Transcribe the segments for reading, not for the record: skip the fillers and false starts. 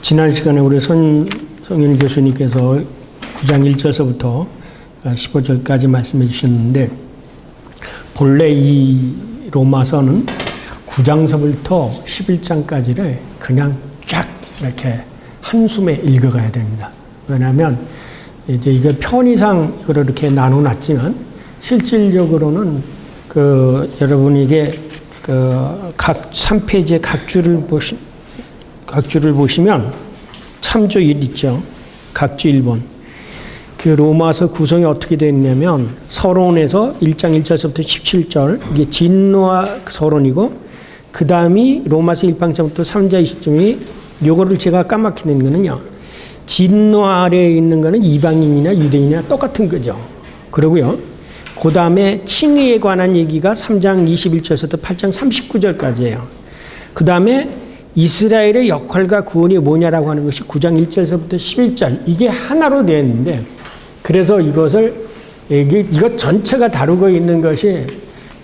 지난 시간에 우리 성현 교수님께서 9장 1절서부터 15절까지 말씀해 주셨는데, 본래 이 로마서는 9장서부터 11장까지를 그냥 쫙 이렇게 한숨에 읽어가야 됩니다. 왜냐하면 이제 이거 편의상 이걸 이렇게 나눠놨지만 실질적으로는 여러분이 이게 각 3페이지의 각 줄을 보시면 참조 1 있죠. 각주 1번. 그 로마서 구성이 어떻게 되어 있냐면, 서론에서 1장 1절부터 17절, 이게 진노와 서론이고, 그 다음이 로마서 1장부터 3장 20절이, 요거를 제가 까맣게 낸 거는요, 진노 아래에 있는 거는 이방인이나 유대인이나 똑같은 거죠. 그러고요, 그 다음에 칭의에 관한 얘기가 3장 21절부터 8장 39절까지예요. 그 다음에 이스라엘의 역할과 구원이 뭐냐라고 하는 것이 9장 1절부터 11절, 이게 하나로 되어 있는데, 그래서 이것 전체가 다루고 있는 것이,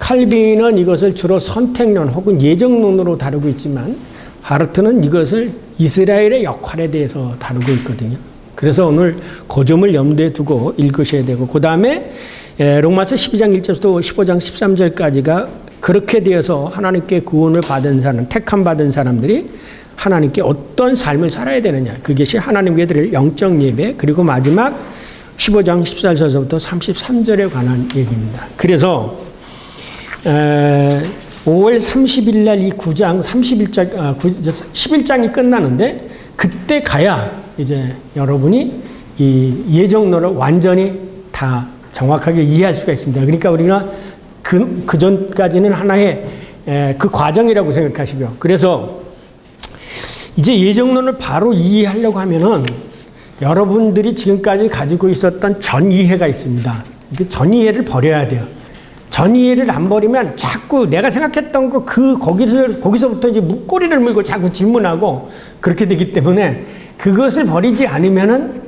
칼빈은 이것을 주로 선택론 혹은 예정론으로 다루고 있지만, 바르트는 이것을 이스라엘의 역할에 대해서 다루고 있거든요. 그래서 오늘 그 점을 염두에 두고 읽으셔야 되고, 그 다음에 로마서 12장 1절부터 15장 13절까지가 그렇게 되어서 하나님께 구원을 받은 사람, 택함 받은 사람들이 하나님께 어떤 삶을 살아야 되느냐, 그것이 하나님께 드릴 영적 예배, 그리고 마지막 15장 14절부터 33절에 관한 얘기입니다. 그래서 5월 30일 날 이 9장 11장이 끝나는데, 그때 가야 이제 여러분이 이 예정론을 완전히 다 정확하게 이해할 수가 있습니다. 그러니까 우리가 그 전까지는 하나의 그 과정이라고 생각하시고요. 그래서 이제 예정론을 바로 이해하려고 하면은 여러분들이 지금까지 가지고 있었던 전 이해가 있습니다. 그 전 이해를 버려야 돼요. 전 이해를 안 버리면 자꾸 내가 생각했던 거 거기서부터 이제 꼬리를 물고 자꾸 질문하고 그렇게 되기 때문에, 그것을 버리지 않으면은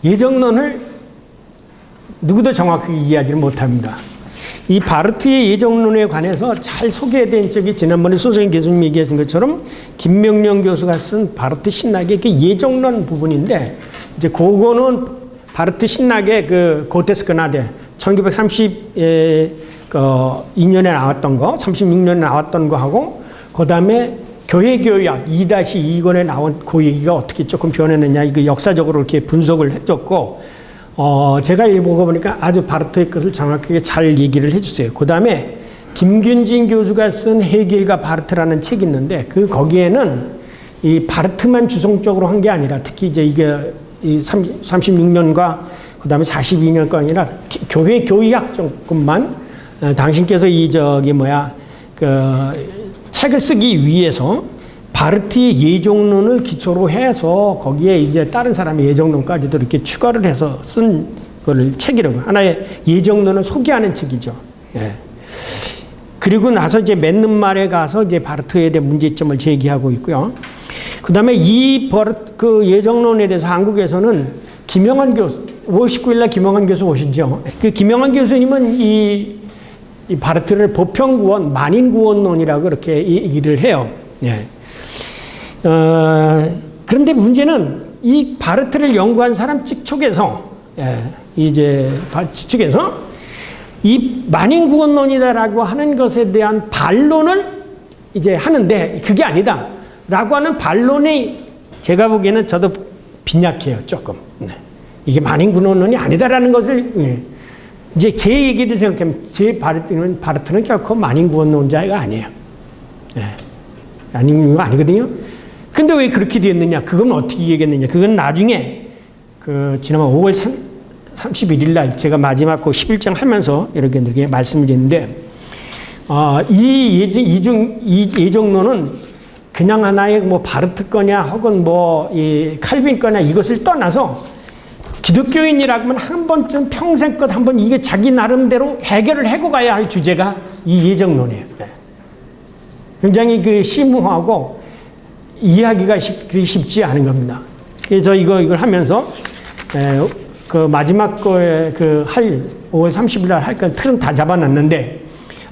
예정론을 누구도 정확하게 이해하지를 못합니다. 이 바르트의 예정론에 관해서 잘 소개된 적이, 지난번에 소생 교수님 얘기하신 것처럼 김명령 교수가 쓴 바르트 신학의 그 예정론 부분인데, 이제 그거는 바르트 신학의 그 고테스크나데 1932년에 나왔던 거, 36년에 나왔던 거 하고, 그 다음에 교회교약 2-2권에 나온 그 얘기가 어떻게 조금 변했느냐, 이거 역사적으로 이렇게 분석을 해줬고, 제가 읽어보니까 아주 바르트의 것을 정확하게 잘 얘기를 해줬어요. 그 다음에 김균진 교수가 쓴 헤겔과 바르트라는 책이 있는데, 거기에는 이 바르트만 주성적으로 한 게 아니라, 특히 이제 이게 이 36년과 그 다음에 42년과 아니라 교회 교의학 조금만, 당신께서 책을 쓰기 위해서 바르트의 예정론을 기초로 해서 거기에 이제 다른 사람의 예정론까지도 이렇게 추가를 해서 쓴 거를 책이라고, 하나의 예정론을 소개하는 책이죠. 예. 그리고 나서 이제 맺는 말에 가서 이제 바르트에 대한 문제점을 제기하고 있고요. 그 다음에 그 예정론에 대해서 한국에서는 김영환 교수, 5월 19일 날 김영환 교수 오시죠. 그 김영환 교수님은 이 바르트를 보편구원, 만인구원론이라고 이렇게 얘기를 해요. 예. 그런데 문제는 이 바르트를 연구한 사람 측에서, 이 만인구원론이다라고 하는 것에 대한 반론을 이제 하는데, 그게 아니다 라고 하는 반론이 제가 보기에는 저도 빈약해요, 조금. 네. 이게 만인구원론이 아니다라는 것을, 이제 제 얘기를 생각하면, 바르트는 결코 만인구원론자가 아니에요. 아니거든요. 근데 왜 그렇게 되었느냐? 그건 어떻게 얘기했느냐? 그건 나중에, 지난번 5월 31일 날 제가 마지막 11장 하면서 이렇게 말씀을 드렸는데, 이 예정론은 그냥 하나의 바르트 거냐, 혹은 이 칼빈 거냐, 이것을 떠나서 기독교인이라고 하면 한 번쯤 평생껏 한번 이게 자기 나름대로 해결을 하고 가야 할 주제가 이 예정론이에요. 굉장히 심오하고 이해하기가 쉽지 않은 겁니다. 그래서 이걸 하면서 마지막 거에 5월 30일 날 할 건 틀은 다 잡아놨는데,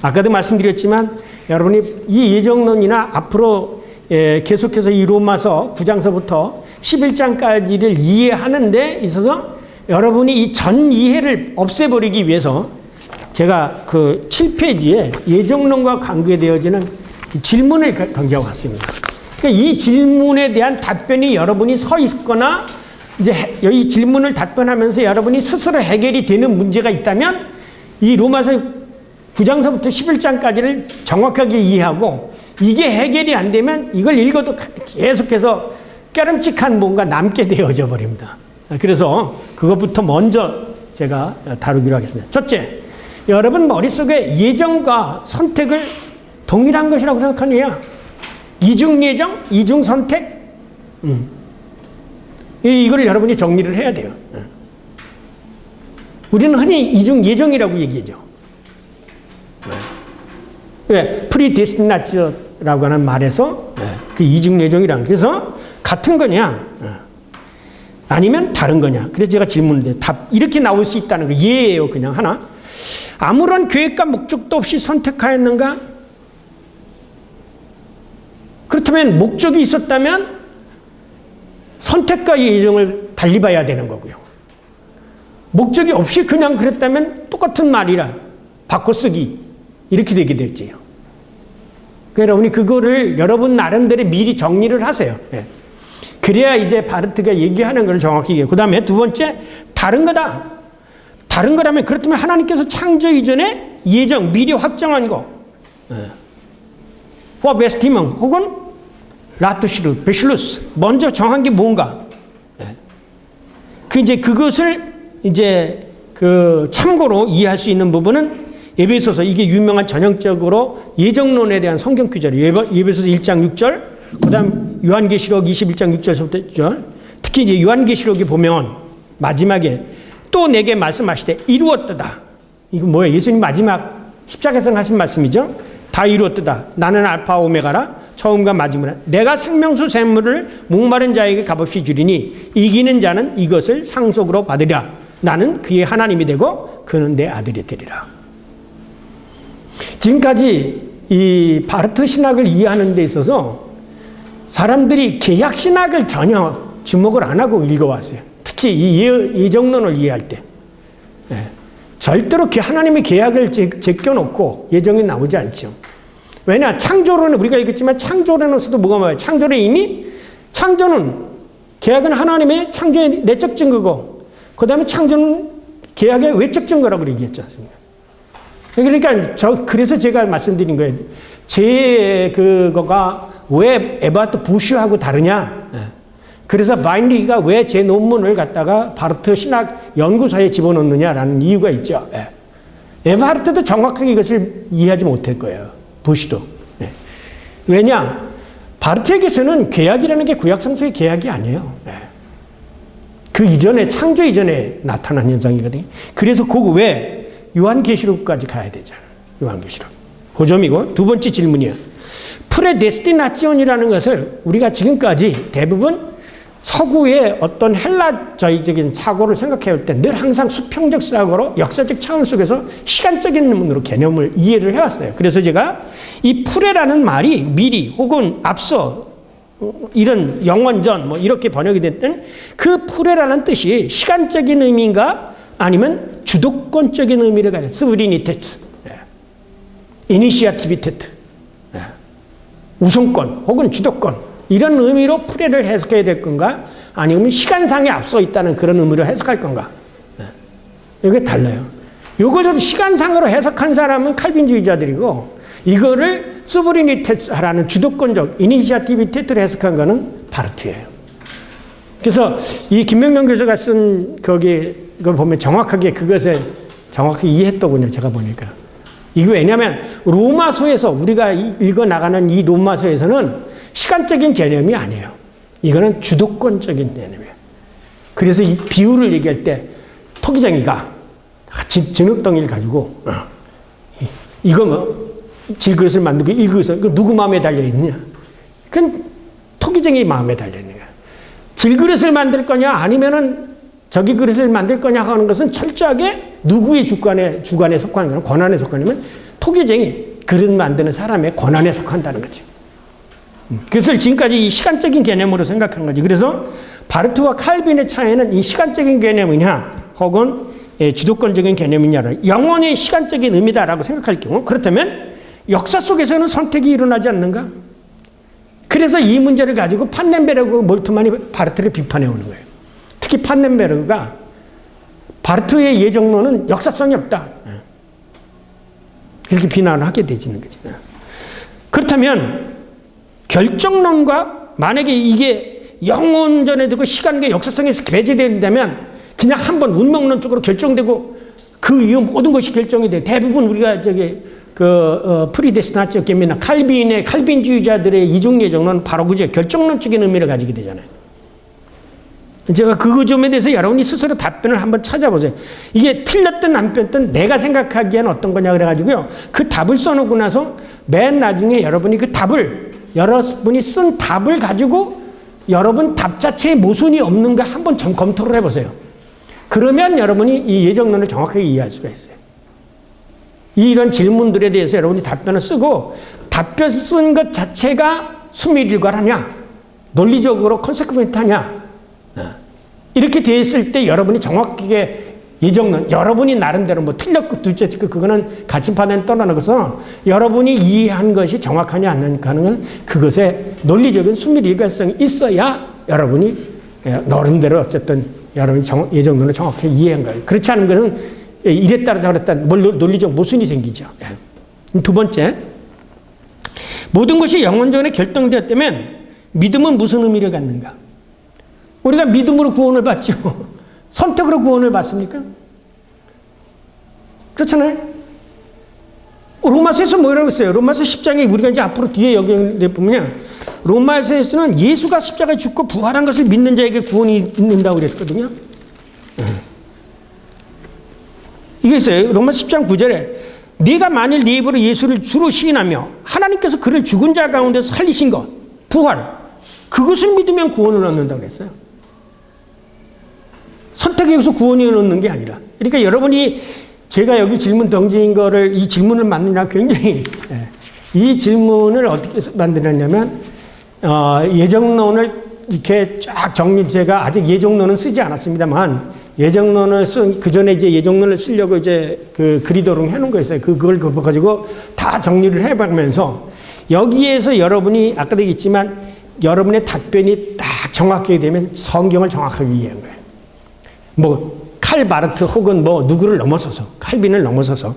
아까도 말씀드렸지만 여러분이 이 예정론이나 앞으로 계속해서 이 로마서 9장서부터 11장까지를 이해하는 데 있어서 여러분이 이 전 이해를 없애버리기 위해서 제가 그 7페이지에 예정론과 관계되어지는 질문을 던져 왔습니다. 그러니까 이 질문에 대한 답변이 여러분이 서 있거나 이제 이 질문을 답변하면서 여러분이 스스로 해결이 되는 문제가 있다면 이 로마서 9장서부터 11장까지를 정확하게 이해하고 이게 해결이 안 되면 이걸 읽어도 계속해서 깨름칙한 뭔가 남게 되어져 버립니다. 그래서 그것부터 먼저 제가 다루기로 하겠습니다. 첫째, 여러분 머릿속에 예정과 선택을 동일한 것이라고 생각하느냐? 이중 예정, 이중 선택? 이걸 여러분이 정리를 해야 돼요. 우리는 흔히 이중 예정이라고 얘기하죠. 왜? 프리데스티나츠라고 하는 말에서 그 이중 예정이란 그래서 같은 거냐? 아니면 다른 거냐? 그래서 제가 질문을 답 이렇게 나올 수 있다는 거 예예요. 그냥 하나. 아무런 계획과 목적도 없이 선택하였는가? 그렇다면 목적이 있었다면 선택과 예정을 달리 봐야 되는 거고요. 목적이 없이 그냥 그랬다면 똑같은 말이라 바꿔쓰기 이렇게 되게 됐지요. 그러니까 여러분이 그거를 여러분 나름대로 미리 정리를 하세요. 예. 그래야 이제 바르트가 얘기하는 걸 정확히 얘기해요. 그 다음에 두 번째, 다른 거다. 다른 거라면 그렇다면 하나님께서 창조 이전에 예정, 미리 확정한 거. 포베스티먼 혹은 라투시르, 베슐루스 먼저 정한 게 뭔가. 그 이제 그것을 이제 그 참고로 이해할 수 있는 부분은 에베소서 이게 유명한 전형적으로 예정론에 대한 성경 구절이에요. 에베소서 1장 6절, 그다음 요한계시록 21장 6절부터 6절. 특히 이제 요한계시록에 보면 마지막에 또 내게 말씀하시되 이루었도다. 이거 뭐예요? 예수님 마지막 십자가에서 하신 말씀이죠. 다 이루었도다. 나는 알파 오메가라. 처음과 마지막이라. 내가 생명수 샘물을 목마른 자에게 값없이 주리니 이기는 자는 이것을 상속으로 받으리라. 나는 그의 하나님이 되고 그는 내 아들이 되리라. 지금까지 이 바르트 신학을 이해하는 데 있어서 사람들이 개약 신학을 전혀 주목을 안 하고 읽어왔어요. 특히 이 예정론을 이해할 때. 절대로 하나님의 계약을 제껴놓고 예정이 나오지 않죠. 왜냐? 창조론은 우리가 읽었지만 창조론에서도 뭐가 나와요? 창조는 이미 창조는 계약은 하나님의 창조의 내적 증거고 그 다음에 창조는 계약의 외적 증거라고 얘기했지 않습니까? 그러니까 그래서 제가 말씀드린 거예요. 그거가 왜 에버하트 부슈하고 다르냐? 그래서 바인리가 왜 제 논문을 갖다가 바르트 신학 연구소에 집어넣느냐라는 이유가 있죠. 에버하트도 정확하게 이것을 이해하지 못할 거예요. 부슈도. 왜냐? 바르트에게서는 계약이라는 게 구약성서의 계약이 아니에요. 그 이전에 창조 이전에 나타난 현상이거든요. 그래서 그 왜 요한계시록까지 가야 되잖아요. 요한계시록. 그 점이고 두 번째 질문이에요. 프레데스티나치온이라는 것을 우리가 지금까지 대부분 서구의 어떤 헬라적인 사고를 생각해 볼 때 늘 항상 수평적 사고로 역사적 차원 속에서 시간적인 눈으로 개념을 이해를 해왔어요. 그래서 제가 이 프레라는 말이 미리 혹은 앞서 이런 영원 전 뭐 이렇게 번역이 됐던 그 프레라는 뜻이 시간적인 의미인가 아니면 주도권적인 의미를 가진 스브리니테트, 이니시아티비테트, 우선권 혹은 주도권 이런 의미로 프레를 해석해야 될 건가 아니면 시간상에 앞서 있다는 그런 의미로 해석할 건가. 이게 달라요. 이걸 시간상으로 해석한 사람은 칼빈주의자들이고 이거를 스브리니테트라는 주도권적 이니시아티비테트를 해석한 거는 바르트예요. 그래서 이 김명명 교수가 쓴 그걸 보면 정확하게 그것을 정확히 이해했더군요. 제가 보니까. 이게 왜냐하면 로마서에서 우리가 읽어나가는 이 로마서에서는 시간적인 개념이 아니에요. 이거는 주도권적인 개념이에요. 그래서 이 비유를 얘기할 때 토기장이가 진흙덩이를 가지고 이거 뭐 질그릇을 만들고 이 그릇을 누구 마음에 달려있느냐. 그건 토기장이 마음에 달려있는 거야. 질그릇을 만들 거냐 아니면은 저기 그릇을 만들 거냐 하는 것은 철저하게 누구의 주관에 속하는 거냐 권한에 속하냐면 토기쟁이 그릇 만드는 사람의 권한에 속한다는 거지. 그것을 지금까지 이 시간적인 개념으로 생각한 거지. 그래서 바르트와 칼빈의 차이는 이 시간적인 개념이냐 혹은 주도권적인 개념이냐를 영원히 시간적인 의미다라고 생각할 경우, 그렇다면 역사 속에서는 선택이 일어나지 않는가? 그래서 이 문제를 가지고 판넨베르그 몰트만이 바르트를 비판해 오는 거예요. 특히 판넨베르그가 바르트의 예정론은 역사성이 없다, 그렇게 비난을 하게 되지는 거죠. 그렇다면 결정론과 만약에 이게 영원전에 되고 시간과 역사성에서 배제된다면 그냥 한번 운명론적으로 결정되고 그 이후 모든 것이 결정이 돼. 대부분 우리가 프리데스티나티오 게미나 칼빈주의자들의 이중 예정론은 바로 그죠. 결정론적인 의미를 가지게 되잖아요. 제가 그 점에 대해서 여러분이 스스로 답변을 한번 찾아보세요. 이게 틀렸든 안 틀렸든 내가 생각하기에는 어떤 거냐 그래가지고요. 그 답을 써놓고 나서 맨 나중에 여러분이 그 답을, 여러분이 쓴 답을 가지고 여러분 답 자체에 모순이 없는가 한번 검토를 해보세요. 그러면 여러분이 이 예정론을 정확하게 이해할 수가 있어요. 이런 질문들에 대해서 여러분이 답변을 쓰고 답변 쓴 것 자체가 수밀일관하냐, 논리적으로 컨세큐먼트하냐, 이렇게 되었을 때 여러분이 정확하게 예정론, 여러분이 나름대로 뭐 틀렸고 둘째 그거는 가치판을 떠나서 여러분이 이해한 것이 정확하냐 안 하냐는 그것에 논리적인 수밀일관성이 있어야 여러분이 나름대로 어쨌든 여러분이 예정론을 정확하게 이해한 거예요. 그렇지 않은 것은 이랬다 저랬다 논리적 모순이 생기죠. 두 번째, 모든 것이 영원전에 결정되었다면 믿음은 무슨 의미를 갖는가? 우리가 믿음으로 구원을 받죠. 선택으로 구원을 받습니까? 그렇잖아요. 로마서에서 뭐라고 했어요? 로마서 10장에 우리가 이제 앞으로 뒤에 여기 보면 로마서에서는 예수가 십자가에 죽고 부활한 것을 믿는 자에게 구원이 있는다고 그랬거든요. 이게 있어요. 로마 10장 9절에 네가 만일 네 입으로 예수를 주로 시인하며 하나님께서 그를 죽은 자 가운데서 살리신 것, 부활, 그것을 믿으면 구원을 얻는다고 그랬어요. 선택에 의해서 구원이 얻는 게 아니라. 그러니까 여러분이 제가 여기 질문 던진 거를, 이 질문을 만드냐 굉장히, 이 질문을 어떻게 만들었냐면, 예정론을 이렇게 쫙 제가 아직 예정론은 쓰지 않았습니다만, 예정론을 그 전에 이제 예정론을 쓰려고 이제 그 그리도록 해놓은 거 있어요. 그걸 가지고 다 정리를 해보면서, 여기에서 여러분이 아까도 얘기했지만, 여러분의 답변이 딱 정확하게 되면 성경을 정확하게 이해한 거예요. 뭐 칼 바르트 혹은 뭐 누구를 넘어서서, 칼빈을 넘어서서,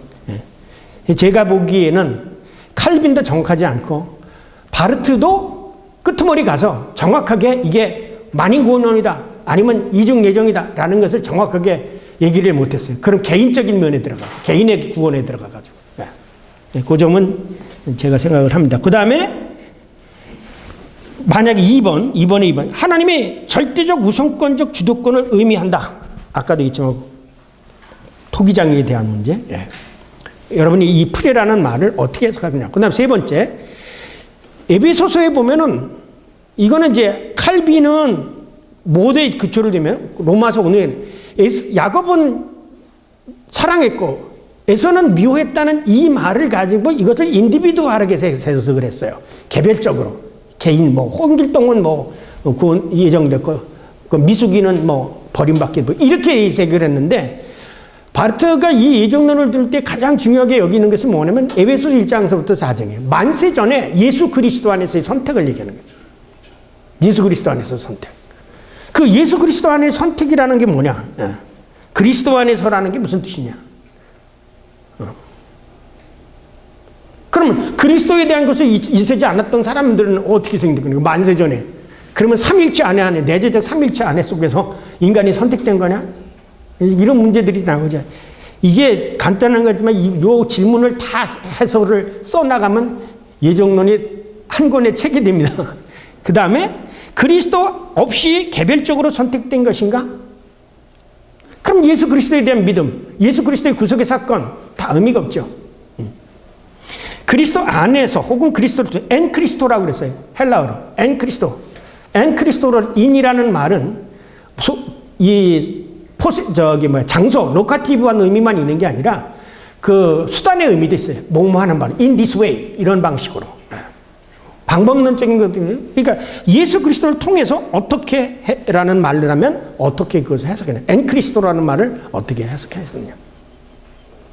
제가 보기에는 칼빈도 정확하지 않고 바르트도 끄트머리 가서 정확하게 이게 만인구원론이다 아니면 이중 예정이다라는 것을 정확하게 얘기를 못했어요. 그럼 개인적인 면에 들어가서, 개인의 구원에 들어가가지고, 그 점은 제가 생각을 합니다. 그 다음에 만약에 2번 하나님의 절대적 우선권적 주도권을 의미한다. 아까도 얘기했지만 토기장에 대한 문제. 여러분이 이 프레라는 말을 어떻게 해석하느냐. 그 다음 세 번째, 에베소서에 보면은 이거는 이제 칼빈은 모두에 기초를 두면 로마서 오늘 야곱은 사랑했고 에서는 미워했다는 이 말을 가지고 이것을 인디비두얼하게 해석을 했어요. 개별적으로. 개인, 뭐, 홍길동은 뭐, 구원 예정됐고, 그 미숙이는 뭐, 버림받기, 뭐, 이렇게 해석을 했는데, 바르트가 이 예정론을 들 때 가장 중요하게 여기는 것은 뭐냐면, 에베소서 1장서부터 4장이에요. 만세 전에 예수 그리스도 안에서의 선택을 얘기하는 거예요. 예수 그리스도 안에서 선택. 그 예수 그리스도 안의 선택이라는 게 뭐냐? 그리스도 안에서라는 게 무슨 뜻이냐? 그러면 그리스도에 대한 것을 있지 않았던 사람들은 어떻게 생각하는 거예요? 만세 전에. 그러면 삼일체 안에 내재적 삼일체 안에 속에서 인간이 선택된 거냐? 이런 문제들이 나오죠. 이게 간단한 거지만 이 질문을 다 해설을 써나가면 예정론이 한 권의 책이 됩니다. 그 다음에 그리스도 없이 개별적으로 선택된 것인가? 그럼 예수 그리스도에 대한 믿음, 예수 그리스도의 구속의 사건 다 의미가 없죠. 그리스도 안에서 혹은 그리스도를 엔크리스토라고 그랬어요. 헬라어로 엔크리스토. 엔크리스토를 인이라는 말은 장소, 로카티브한 의미만 있는 게 아니라 그 수단의 의미도 있어요. 뭐뭐 하는 말, in this way 이런 방식으로 방법론적인 것들. 그러니까 예수 그리스도를 통해서 어떻게 라는 말을 하면 어떻게 그것을 해석해냐. 엔크리스도라는 말을 어떻게 해석했느냐.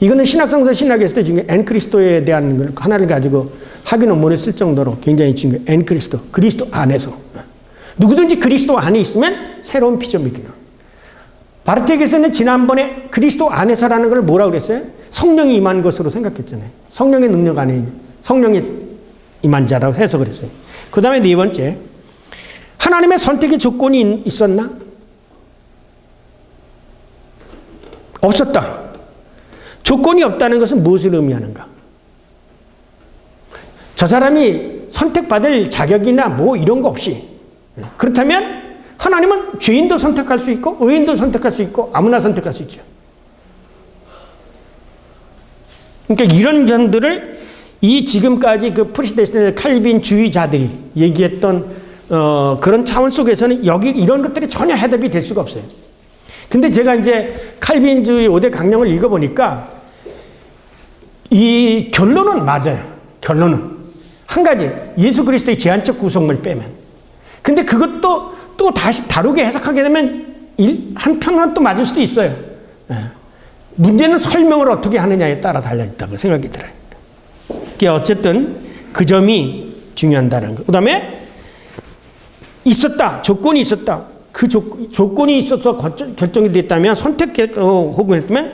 이거는 신학성서 신학에서 도 중에 엔크리스도에 대한 걸 하나를 가지고 학위 논문에 쓸 정도로 굉장히 중요해요. 엔크리스도. 그리스도 안에서. 누구든지 그리스도 안에 있으면 새로운 피조물이다. 바르텍에서는 지난번에 그리스도 안에서라는 걸 뭐라고 그랬어요? 성령이 임한 것으로 생각했잖아요. 성령의 능력 안에 성령의 임한 자라고 해석을 했어요. 그 다음에 네 번째, 하나님의 선택의 조건이 있었나? 없었다. 조건이 없다는 것은 무엇을 의미하는가? 저 사람이 선택받을 자격이나 뭐 이런 거 없이, 그렇다면 하나님은 죄인도 선택할 수 있고 의인도 선택할 수 있고 아무나 선택할 수 있죠. 그러니까 이런 점들을 이 지금까지 그 프리시데스네 칼빈주의자들이 얘기했던 그런 차원 속에서는 여기 이런 것들이 전혀 해답이 될 수가 없어요. 근데 제가 이제 칼빈주의 5대 강령을 읽어보니까 이 결론은 맞아요. 결론은 한 가지, 예수 그리스도의 제한적 구속물 빼면. 근데 그것도 또 다시 다르게 해석하게 되면 한편은 또 맞을 수도 있어요. 문제는 설명을 어떻게 하느냐에 따라 달려있다고 생각이 들어요. 어쨌든 그 점이 중요하다는 거. 그 다음에 있었다. 조건이 있었다. 그 조건이 있어서 결정이 됐다면 선택 혹은 했다면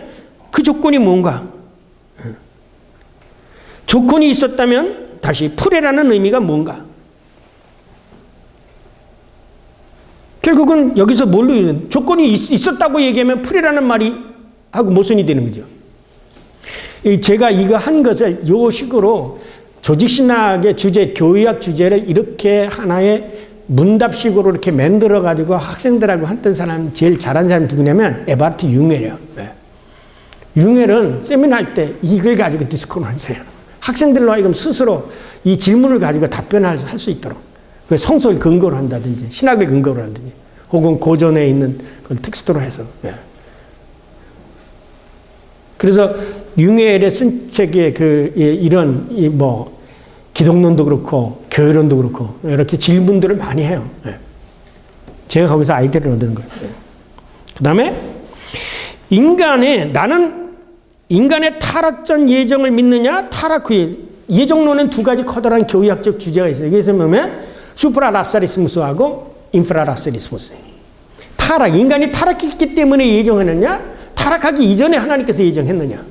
그 조건이 뭔가. 조건이 있었다면 다시 프레라는 의미가 뭔가. 결국은 여기서 뭘로 조건이 있었다고 얘기하면 프레라는 말이 하고 모순이 되는 거죠. 제가 이거 한 것을 요 식으로 조직신학의 주제, 교의학 주제를 이렇게 하나의 문답식으로 이렇게 만들어가지고 학생들하고 했던 사람, 제일 잘한 사람이 누구냐면 에바르트 융헬이에요. 융헬은 세미나할 때 이걸 가지고 디스코를 하세요. 학생들로 하여금 스스로 이 질문을 가지고 답변할 수 있도록. 성서를 근거로 한다든지, 신학을 근거로 한다든지, 혹은 고전에 있는 그걸 텍스트로 해서. 그래서 융헬의 쓴 책에 이런 기독론도 그렇고 교회론도 그렇고 이렇게 질문들을 많이 해요. 제가 거기서 아이디어를 얻은 거예요. 그다음에 나는 인간의 타락전 예정을 믿느냐, 타락 후에 예정론은 두 가지 커다란 교의학적 주제가 있어요. 여기서 보면 수프라랍사리스무스하고 인프라랍사리스무스. 타락, 인간이 타락했기 때문에 예정했느냐, 타락하기 이전에 하나님께서 예정했느냐.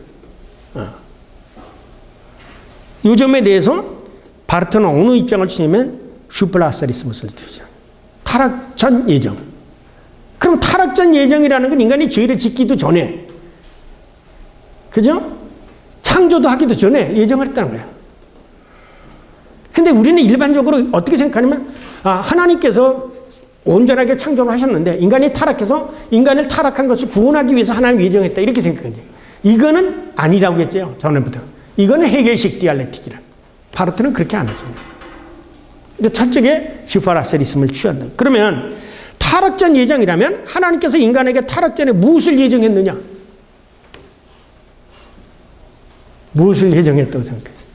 이 점에 대해서 바르트는 어느 입장을 치냐면 슈프라랍사리스무스를 두죠. 타락 전 예정. 그럼 타락 전 예정이라는 건 인간이 죄를 짓기도 전에, 그죠? 창조도 하기도 전에 예정했다는 거야. 근데 우리는 일반적으로 어떻게 생각하냐면, 하나님께서 온전하게 창조를 하셨는데 인간이 타락해서 인간을 타락한 것을 구원하기 위해서 하나님 예정했다, 이렇게 생각하지. 이거는 아니라고 했죠, 전에부터. 이거는 해결식 디알렉틱이라. 바르트는 그렇게 안 했습니다. 첫째 슈퍼라셀리즘을 취한다. 그러면 타락전 예정이라면 하나님께서 인간에게 타락전에 무엇을 예정했느냐? 무엇을 예정했다고 생각했어요?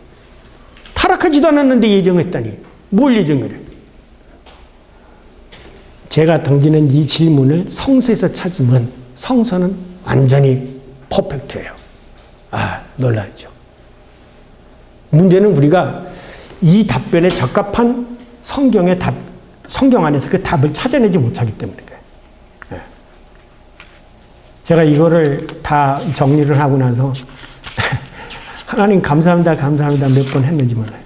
타락하지도 않았는데 예정했다니 뭘 예정을 해? 제가 던지는 이 질문을 성서에서 찾으면 성서는 완전히 퍼펙트예요. 놀라죠. 문제는 우리가 이 답변에 적합한 성경 안에서 그 답을 찾아내지 못하기 때문에 그래요. 제가 이거를 다 정리를 하고 나서 하나님 감사합니다 몇 번 했는지 몰라요.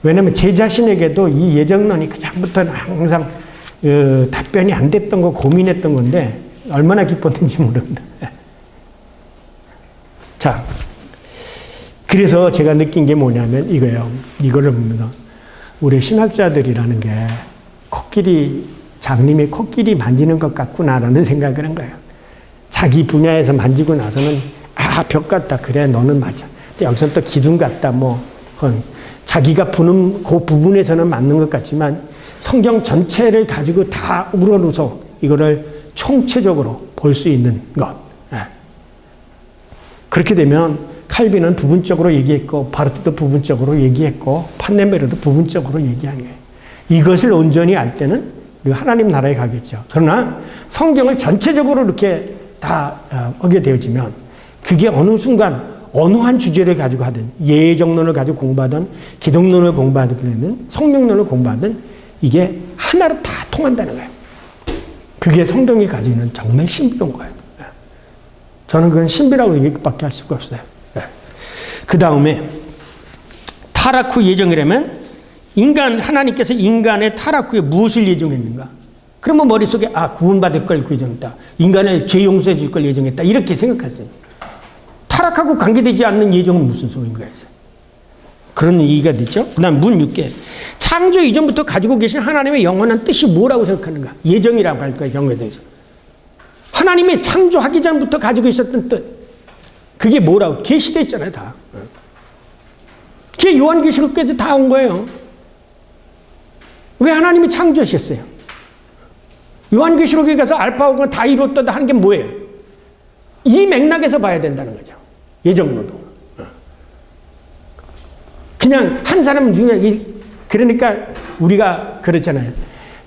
왜냐하면 제 자신에게도 이 예정론이 그 전부터는 항상 답변이 안 됐던 거 고민했던 건데 얼마나 기뻤는지 모릅니다. 자, 그래서 제가 느낀 게 뭐냐면 이거예요. 이거를 보면서 우리 신학자들이라는 게 장님이 코끼리 만지는 것 같구나라는 생각을 한 거예요. 자기 분야에서 만지고 나서는 벽 같다. 그래, 너는 맞아. 여기서 또 기둥 같다. 자기가 부는 그 부분에서는 맞는 것 같지만 성경 전체를 가지고 다 우러러서 이거를 총체적으로 볼 수 있는 것. 그렇게 되면 칼빈은 부분적으로 얘기했고 바르트도 부분적으로 얘기했고 판네베르도 부분적으로 얘기한 거예요. 이것을 온전히 알 때는 우리가 하나님 나라에 가겠죠. 그러나 성경을 전체적으로 이렇게 다 하게 되어지면 그게 어느 순간 어느 한 주제를 가지고 하든 예정론을 가지고 공부하든 기독론을 공부하든 그러면 성령론을 공부하든 이게 하나로 다 통한다는 거예요. 그게 성경이 가지고 있는 정말 신비로운 거예요. 저는 그건 신비라고 얘기밖에 할 수가 없어요. 그 다음에 타락 후 예정이라면 하나님께서 인간의 타락 후에 무엇을 예정했는가? 그러면 머릿속에 구원받을 걸 예정했다. 인간을 죄 용서해 줄 걸 예정했다. 이렇게 생각했어요. 타락하고 관계되지 않는 예정은 무슨 소리인가 했어요. 그런 얘기가 됐죠. 그 다음 문 6개. 창조 이전부터 가지고 계신 하나님의 영원한 뜻이 뭐라고 생각하는가? 예정이라고 할까요? 경우에 대해서. 하나님이 창조하기 전부터 가지고 있었던 뜻. 그게 뭐라고? 계시돼 있잖아요, 다. 그게 요한계시록까지 다 온 거예요. 왜 하나님이 창조하셨어요? 요한계시록에 가서 알파하고 다 이뤘다 하는 게 뭐예요? 이 맥락에서 봐야 된다는 거죠. 예정으로도. 그냥 한 사람은 그러니까 우리가 그렇잖아요.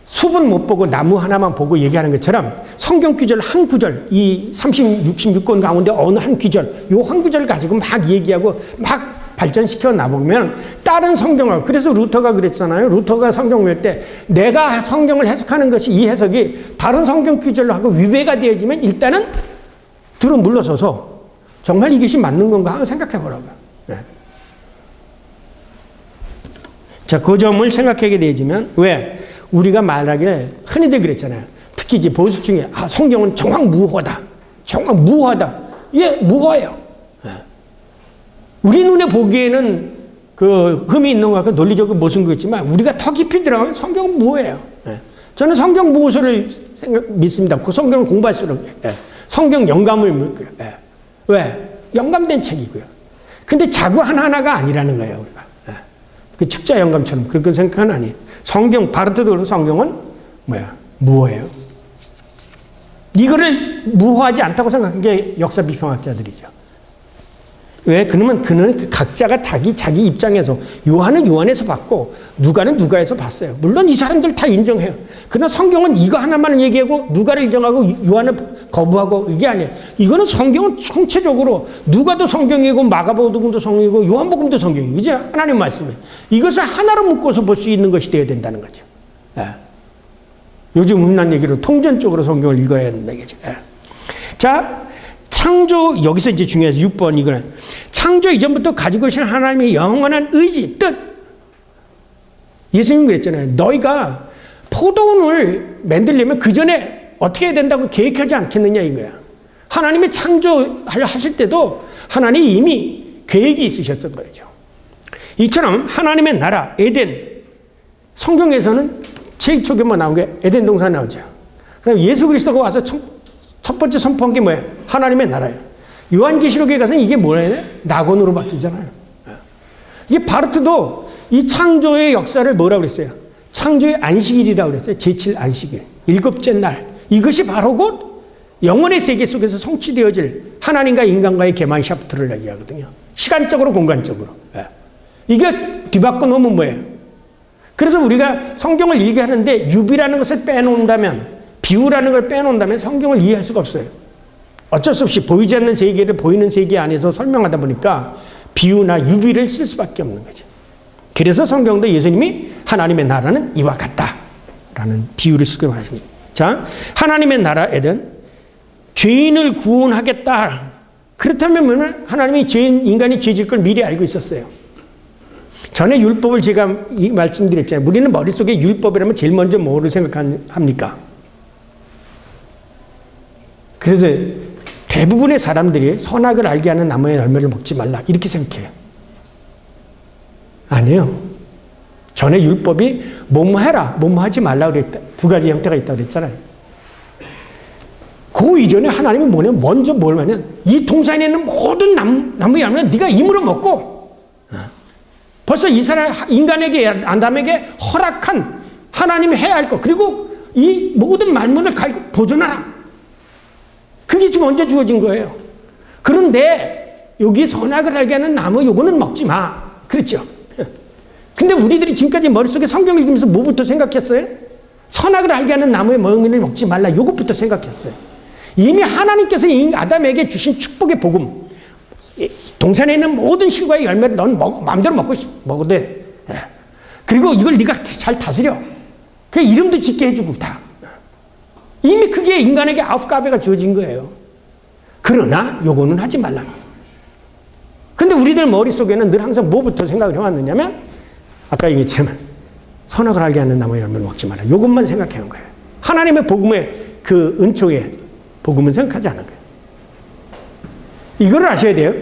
숲은 못 보고 나무 하나만 보고 얘기하는 것처럼 성경 구절 한 구절, 이 66권 가운데 어느 한 구절, 요 한 구절을 가지고 막 얘기하고 막 발전시켜 나보면 다른 성경을, 그래서 루터가 그랬잖아요. 루터가 성경을 할 때 내가 성경을 해석하는 것이 이 해석이 다른 성경 구절로 하고 위배가 되어지면 일단은 들어 물러서서 정말 이것이 맞는 건가 하고 생각해 보라고요. 네. 자, 그 점을 생각하게 되어지면 왜? 우리가 말하기를 흔히들 그랬잖아요. 특히 이제 보수 중에 성경은 정황무호다. 정황무호하다. 예, 무호해요. 네. 우리 눈에 보기에는 그 흠이 있는 것 같고 논리적으로 모순 거겠지만 우리가 더 깊이 들어가면 성경은 무호해요. 네. 저는 성경 무호서를 믿습니다. 그 성경을 공부할수록 성경 영감을 믿고요. 왜? 영감된 책이고요. 근데 자구 하나하나가 아니라는 거예요, 우리가. 그 축자 영감처럼 그렇게 생각은 아니에요. 성경, 바르트도 그렇고 성경은 뭐야? 무호예요. 이거를 무호하지 않다고 생각한 게 역사 비평학자들이죠. 왜? 그러면 그는 각자가 자기 입장에서 요한은 요한에서 봤고 누가는 누가에서 봤어요. 물론 이 사람들 다 인정해요. 그러나 성경은 이거 하나만 얘기하고 누가를 인정하고 요한을 거부하고 이게 아니에요. 이거는 성경은 총체적으로 누가도 성경이고 마가복음도 성경이고 요한복음도 성경이고 그죠? 하나님 말씀에 이것을 하나로 묶어서 볼 수 있는 것이 되어야 된다는 거죠. 예. 요즘 흔한 얘기로 통전적으로 성경을 읽어야 된다는 거죠. 예. 자, 창조, 여기서 이제 중요해서 6번 이거는 창조 이전부터 가지고 계신 하나님의 영원한 의지, 뜻. 예수님 그랬잖아요. 너희가 포도원을 만들려면 그 전에 어떻게 해야 된다고 계획하지 않겠느냐 이거야. 하나님의 창조하실 때도 하나님이 이미 계획이 있으셨던 거죠. 이처럼 하나님의 나라, 에덴. 성경에서는 제일 초기만 나온 게 에덴 동산 나오죠. 그다음에 예수 그리스도가 와서 첫 번째 선포한 게 뭐예요? 하나님의 나라예요. 요한계시록에 가서는 이게 뭐예요? 낙원으로 바뀌잖아요. 이게 바르트도 이 창조의 역사를 뭐라고 그랬어요? 창조의 안식일이라고 그랬어요. 제7 안식일. 7째 날. 이것이 바로 곧 영혼의 세계 속에서 성취되어질 하나님과 인간과의 게만샤프트를 얘기하거든요. 시간적으로 공간적으로. 이게 뒤바꿔 놓으면 뭐예요? 그래서 우리가 성경을 읽게 유비라는 것을 빼놓는다면 비유라는 걸 빼놓는다면 성경을 이해할 수가 없어요. 어쩔 수 없이 보이지 않는 세계를 보이는 세계 안에서 설명하다 보니까 비유나 유비를 쓸 수밖에 없는 거죠. 그래서 성경도 예수님이 하나님의 나라는 이와 같다라는 비유를 쓰고 하십니다. 자, 하나님의 나라에는 죄인을 구원하겠다. 그렇다면 하나님이 인간이 죄질 걸 미리 알고 있었어요. 전에 율법을 제가 말씀드렸잖아요. 우리는 머릿속에 율법이라면 제일 먼저 뭐를 생각합니까? 그래서 대부분의 사람들이 선악을 알게 하는 나무의 열매를 먹지 말라 이렇게 생각해요. 아니에요. 전에 율법이 뭐뭐 해라, 뭐뭐 하지 말라 그랬다. 두 가지 형태가 있다고 그랬잖아요. 그 이전에 하나님이 뭐냐면 먼저 뭘 하냐면 이 동산에 있는 모든 나무 열매는 네가 임으로 먹고 벌써 이 사람 인간에게 아담에게 허락한 하나님이 해야 할 것 그리고 이 모든 만물을 보존하라. 그게 지금 언제 주어진 거예요. 그런데 여기 선악을 알게 하는 나무 요거는 먹지 마. 그렇죠? 근데 우리들이 지금까지 머릿속에 성경 읽으면서 뭐부터 생각했어요? 선악을 알게 하는 나무의 먹이를 먹지 말라. 요것부터 생각했어요. 이미 하나님께서 아담에게 주신 축복의 복음, 동산에 있는 모든 실과의 열매를 넌 마음대로 먹어도 돼. 그리고 이걸 네가 잘 다스려. 그 이름도 짓게 해주고 다. 이미 그게 인간에게 아우프가베가 주어진 거예요. 그러나 요거는 하지 말라. 근데 우리들 머릿속에는 늘 항상 뭐부터 생각을 해왔느냐면 아까 얘기했지만 선악을 알게 하는 나무의 열매를 먹지 마라. 요것만 생각해온 거예요. 하나님의 복음의 그 은총의 복음은 생각하지 않은 거예요. 이거를 아셔야 돼요.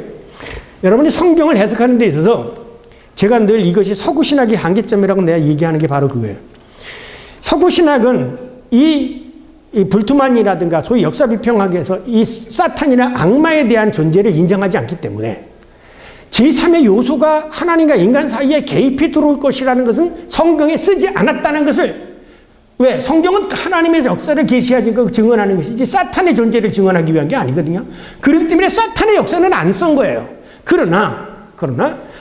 여러분이 성경을 해석하는 데 있어서 제가 늘 이것이 서구신학의 한계점이라고 내가 얘기하는 게 바로 그거예요. 서구신학은 이 불투만이라든가 소위 역사비평학에서 이 사탄이나 악마에 대한 존재를 인정하지 않기 때문에 제3의 요소가 하나님과 인간 사이에 개입이 들어올 것이라는 것은 성경에 쓰지 않았다는 것을, 왜? 성경은 하나님의 역사를 계시하지 증언하는 것이지 사탄의 존재를 증언하기 위한 게 아니거든요. 그렇기 때문에 사탄의 역사는 안 쓴 거예요. 그러나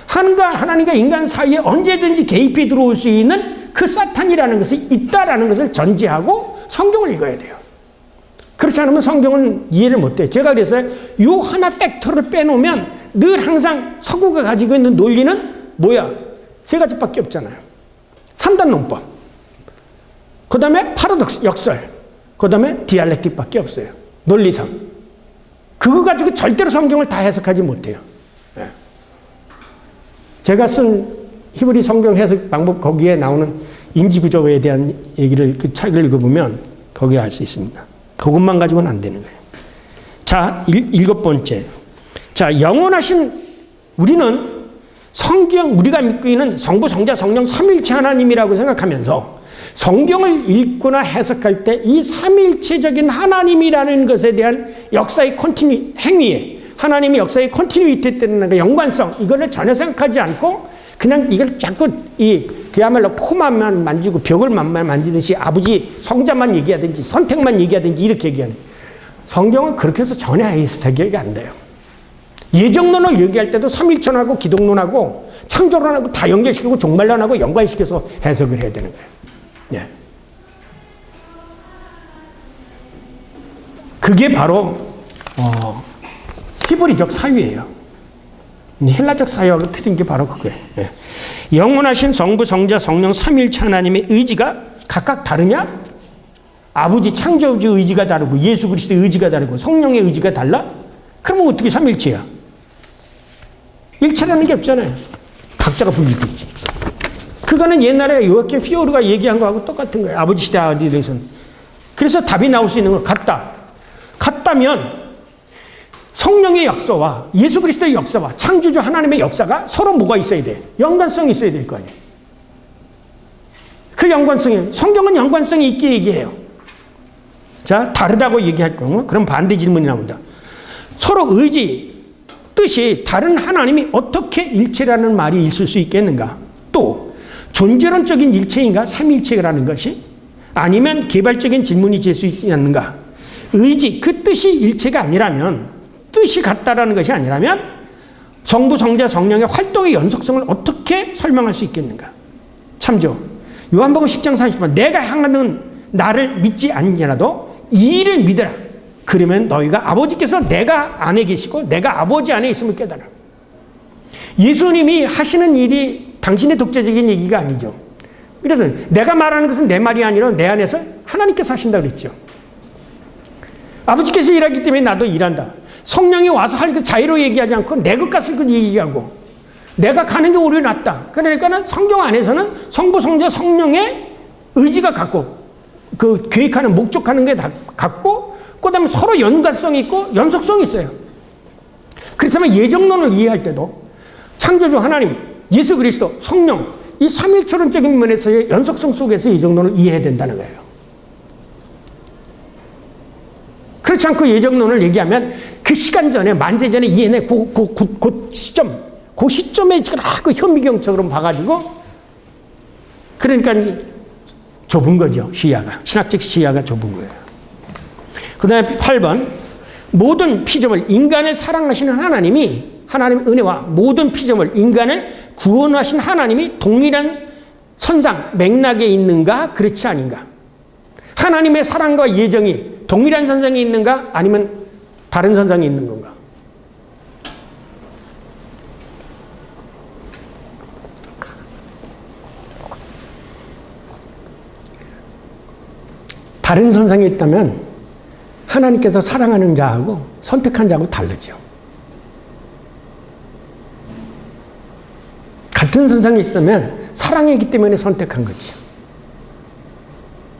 하나님과 인간 사이에 언제든지 개입이 들어올 수 있는 그 사탄이라는 것이 있다라는 것을 전제하고 성경을 읽어야 돼요. 그렇지 않으면 성경은 이해를 못해요. 제가 그래서 요 하나 팩터를 빼놓으면 늘 항상 서구가 가지고 있는 논리는 뭐야? 세 가지밖에 없잖아요. 산단론법, 그 다음에 파라독스, 역설, 그 다음에 디알렉틱밖에 없어요. 논리상. 그거 가지고 절대로 성경을 다 해석하지 못해요. 제가 쓴 히브리 성경 해석 방법, 거기에 나오는 인지구조에 대한 얘기를, 그 책을 읽어보면 거기에 알 수 있습니다. 그것만 가지고는 안 되는 거예요. 자, 7번째. 자, 영원하신, 우리는 성경, 우리가 믿고 있는 성부, 성자, 성령 삼일체 하나님이라고 생각하면서 성경을 읽거나 해석할 때 이 삼일체적인 하나님이라는 것에 대한 역사의 행위에, 하나님의 역사의 컨티뉴이티에 따른 연관성, 이거를 전혀 생각하지 않고 그냥 이걸 자꾸 그야말로 포만 만지고 벽을 만지듯이 아버지 성자만 얘기하든지 선택만 얘기하든지 이렇게 얘기하는, 성경은 그렇게 해서 전혀 해석이 안 돼요. 예정론을 얘기할 때도 삼일천하고 기독론하고 창조론하고 다 연결시키고 종말론하고 연관시켜서 해석을 해야 되는 거예요. 예. 그게 바로 히브리적 사유예요. 헬라적 사유하고 틀린 게 바로 그거예요. 예. 영원하신 성부, 성자, 성령 삼일체 하나님의 의지가 각각 다르냐? 아버지 창조주 의지가 다르고 예수 그리스도의 의지가 다르고 성령의 의지가 달라? 그러면 어떻게 삼일체야? 일체라는 게 없잖아요. 각자가 분리되지. 그거는 옛날에 요아킴 피오르가 얘기한 거하고 똑같은 거예요. 아버지 시대 아버지에 대해서는. 그래서 답이 나올 수 있는 건 같다면 성령의 역사와 예수 그리스도의 역사와 창조주 하나님의 역사가 서로 뭐가 있어야 돼? 연관성이 있어야 될 거 아니에요. 그 연관성이, 성경은 연관성이 있게 얘기해요. 자, 다르다고 얘기할 경우 그럼 반대 질문이 나온다. 서로 의지, 뜻이 다른 하나님이 어떻게 일체라는 말이 있을 수 있겠는가? 또 존재론적인 일체인가? 삼일체라는 것이? 아니면 개발적인 질문이 될 수 있지 않는가? 의지, 그 뜻이 일체가 아니라면, 뜻이 같다라는 것이 아니라면 성부, 성자, 성령의 활동의 연속성을 어떻게 설명할 수 있겠는가? 참조, 요한복음 10장 40번, 내가 향하는 나를 믿지 않니라도 이 일을 믿으라. 그러면 너희가 아버지께서 내가 안에 계시고 내가 아버지 안에 있음을 깨달아. 예수님이 하시는 일이 당신의 독자적인 얘기가 아니죠. 그래서 내가 말하는 것은 내 말이 아니라 내 안에서 하나님께서 하신다고 그랬죠. 아버지께서 일하기 때문에 나도 일한다. 성령이 와서 할 것 자유로 얘기하지 않고 내 것 같을 것 얘기하고 내가 가는 게 오히려 낫다. 그러니까는 성경 안에서는 성부, 성자, 성령의 의지가 같고 그 계획하는, 목적하는 게 다 같고 그 다음에 서로 연관성이 있고 연속성이 있어요. 그렇다면 예정론을 이해할 때도 창조주 하나님, 예수 그리스도, 성령 이 삼일초론적인 면에서의 연속성 속에서 예정론을 이해해야 된다는 거예요. 그렇지 않고 예정론을 얘기하면 그 시간 전에, 만세 전에 이해내 그 시점에 그 현미경처럼 봐가지고 그러니까 좁은 거죠. 시야가. 신학적 시야가 좁은 거예요. 그 다음에 8번, 모든 피조물, 인간을 사랑하시는 하나님이 하나님의 은혜와 모든 피조물, 인간을 구원하신 하나님이 동일한 선상, 맥락에 있는가, 그렇지 아닌가? 하나님의 사랑과 예정이 동일한 선상에 있는가, 아니면 다른 선상에 있는 건가? 다른 선상에 있다면 하나님께서 사랑하는 자하고 선택한 자하고 다르죠. 같은 선상에 있으면 사랑이 있기 때문에 선택한 거죠.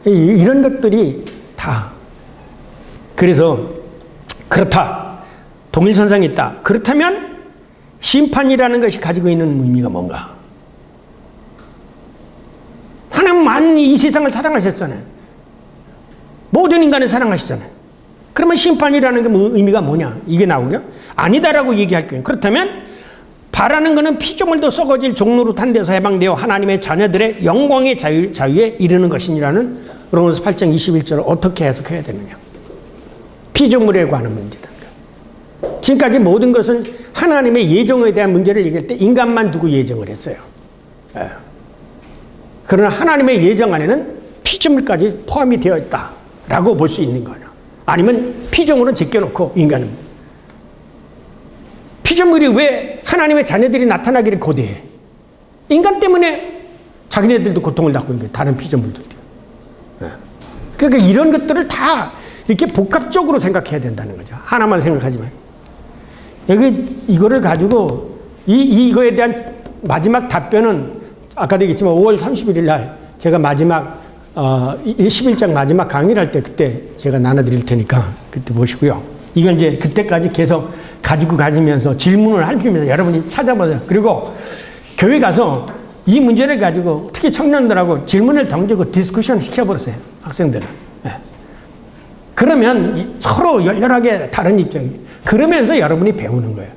이런 것들이 다. 그래서 그렇다. 동일 선상에 있다. 그렇다면 심판이라는 것이 가지고 있는 의미가 뭔가? 하나님은 이 세상을 사랑하셨잖아요. 모든 인간을 사랑하시잖아요. 그러면 심판이라는 게 의미가 뭐냐? 이게 나오죠? 아니다라고 얘기할 거예요. 그렇다면 바라는 것은 피조물도 썩어질 종로로 탄 데서 해방되어 하나님의 자녀들의 영광의 자유에 이르는 것이니라는 로마서 8장 21절을 어떻게 해석해야 되느냐? 피조물에 관한 문제다. 지금까지 모든 것은 하나님의 예정에 대한 문제를 얘기할 때 인간만 두고 예정을 했어요. 그러나 하나님의 예정 안에는 피조물까지 포함이 되어 있다라고 볼 수 있는 거예요. 아니면 피조물은 제껴놓고 인간은. 피조물이 왜 하나님의 자녀들이 나타나기를 고대해? 인간 때문에 자기네들도 고통을 받고 있는 거예요. 다른 피조물들도. 그러니까 이런 것들을 다 이렇게 복합적으로 생각해야 된다는 거죠. 하나만 생각하지 마요. 이거를 가지고 이거에 대한 마지막 답변은 아까도 얘기했지만 5월 31일 날 제가 마지막 11장 마지막 강의를 할 때 그때 제가 나눠드릴 테니까 그때 보시고요. 이건 이제 그때까지 계속 가지고 가시면서 질문을 하시면서 여러분이 찾아보세요. 그리고 교회 가서 이 문제를 가지고 특히 청년들하고 질문을 던지고 디스쿠션 시켜버렸어요. 학생들은. 네. 그러면 서로 열렬하게 다른 입장이. 그러면서 여러분이 배우는 거예요.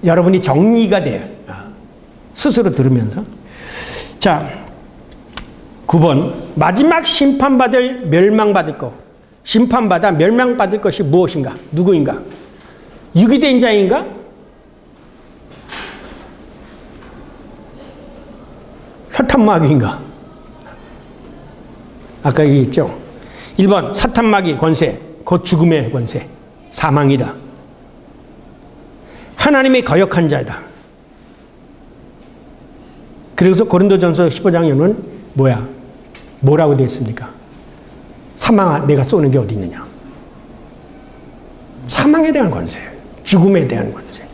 여러분이 정리가 돼요. 스스로 들으면서. 자, 9번. 마지막 심판받을 멸망받을 것. 심판받아 멸망받을 것이 무엇인가? 누구인가? 유기된 자인가? 사탄마귀인가? 아까 얘기했죠. 1번 사탄마귀 권세, 곧 죽음의 권세, 사망이다. 하나님의 거역한 자다. 그래서 고린도전서 15장에는 뭐라고 되어 있습니까? 사망아 내가 쏘는 게 어디 있느냐? 사망에 대한 권세, 죽음에 대한 권세.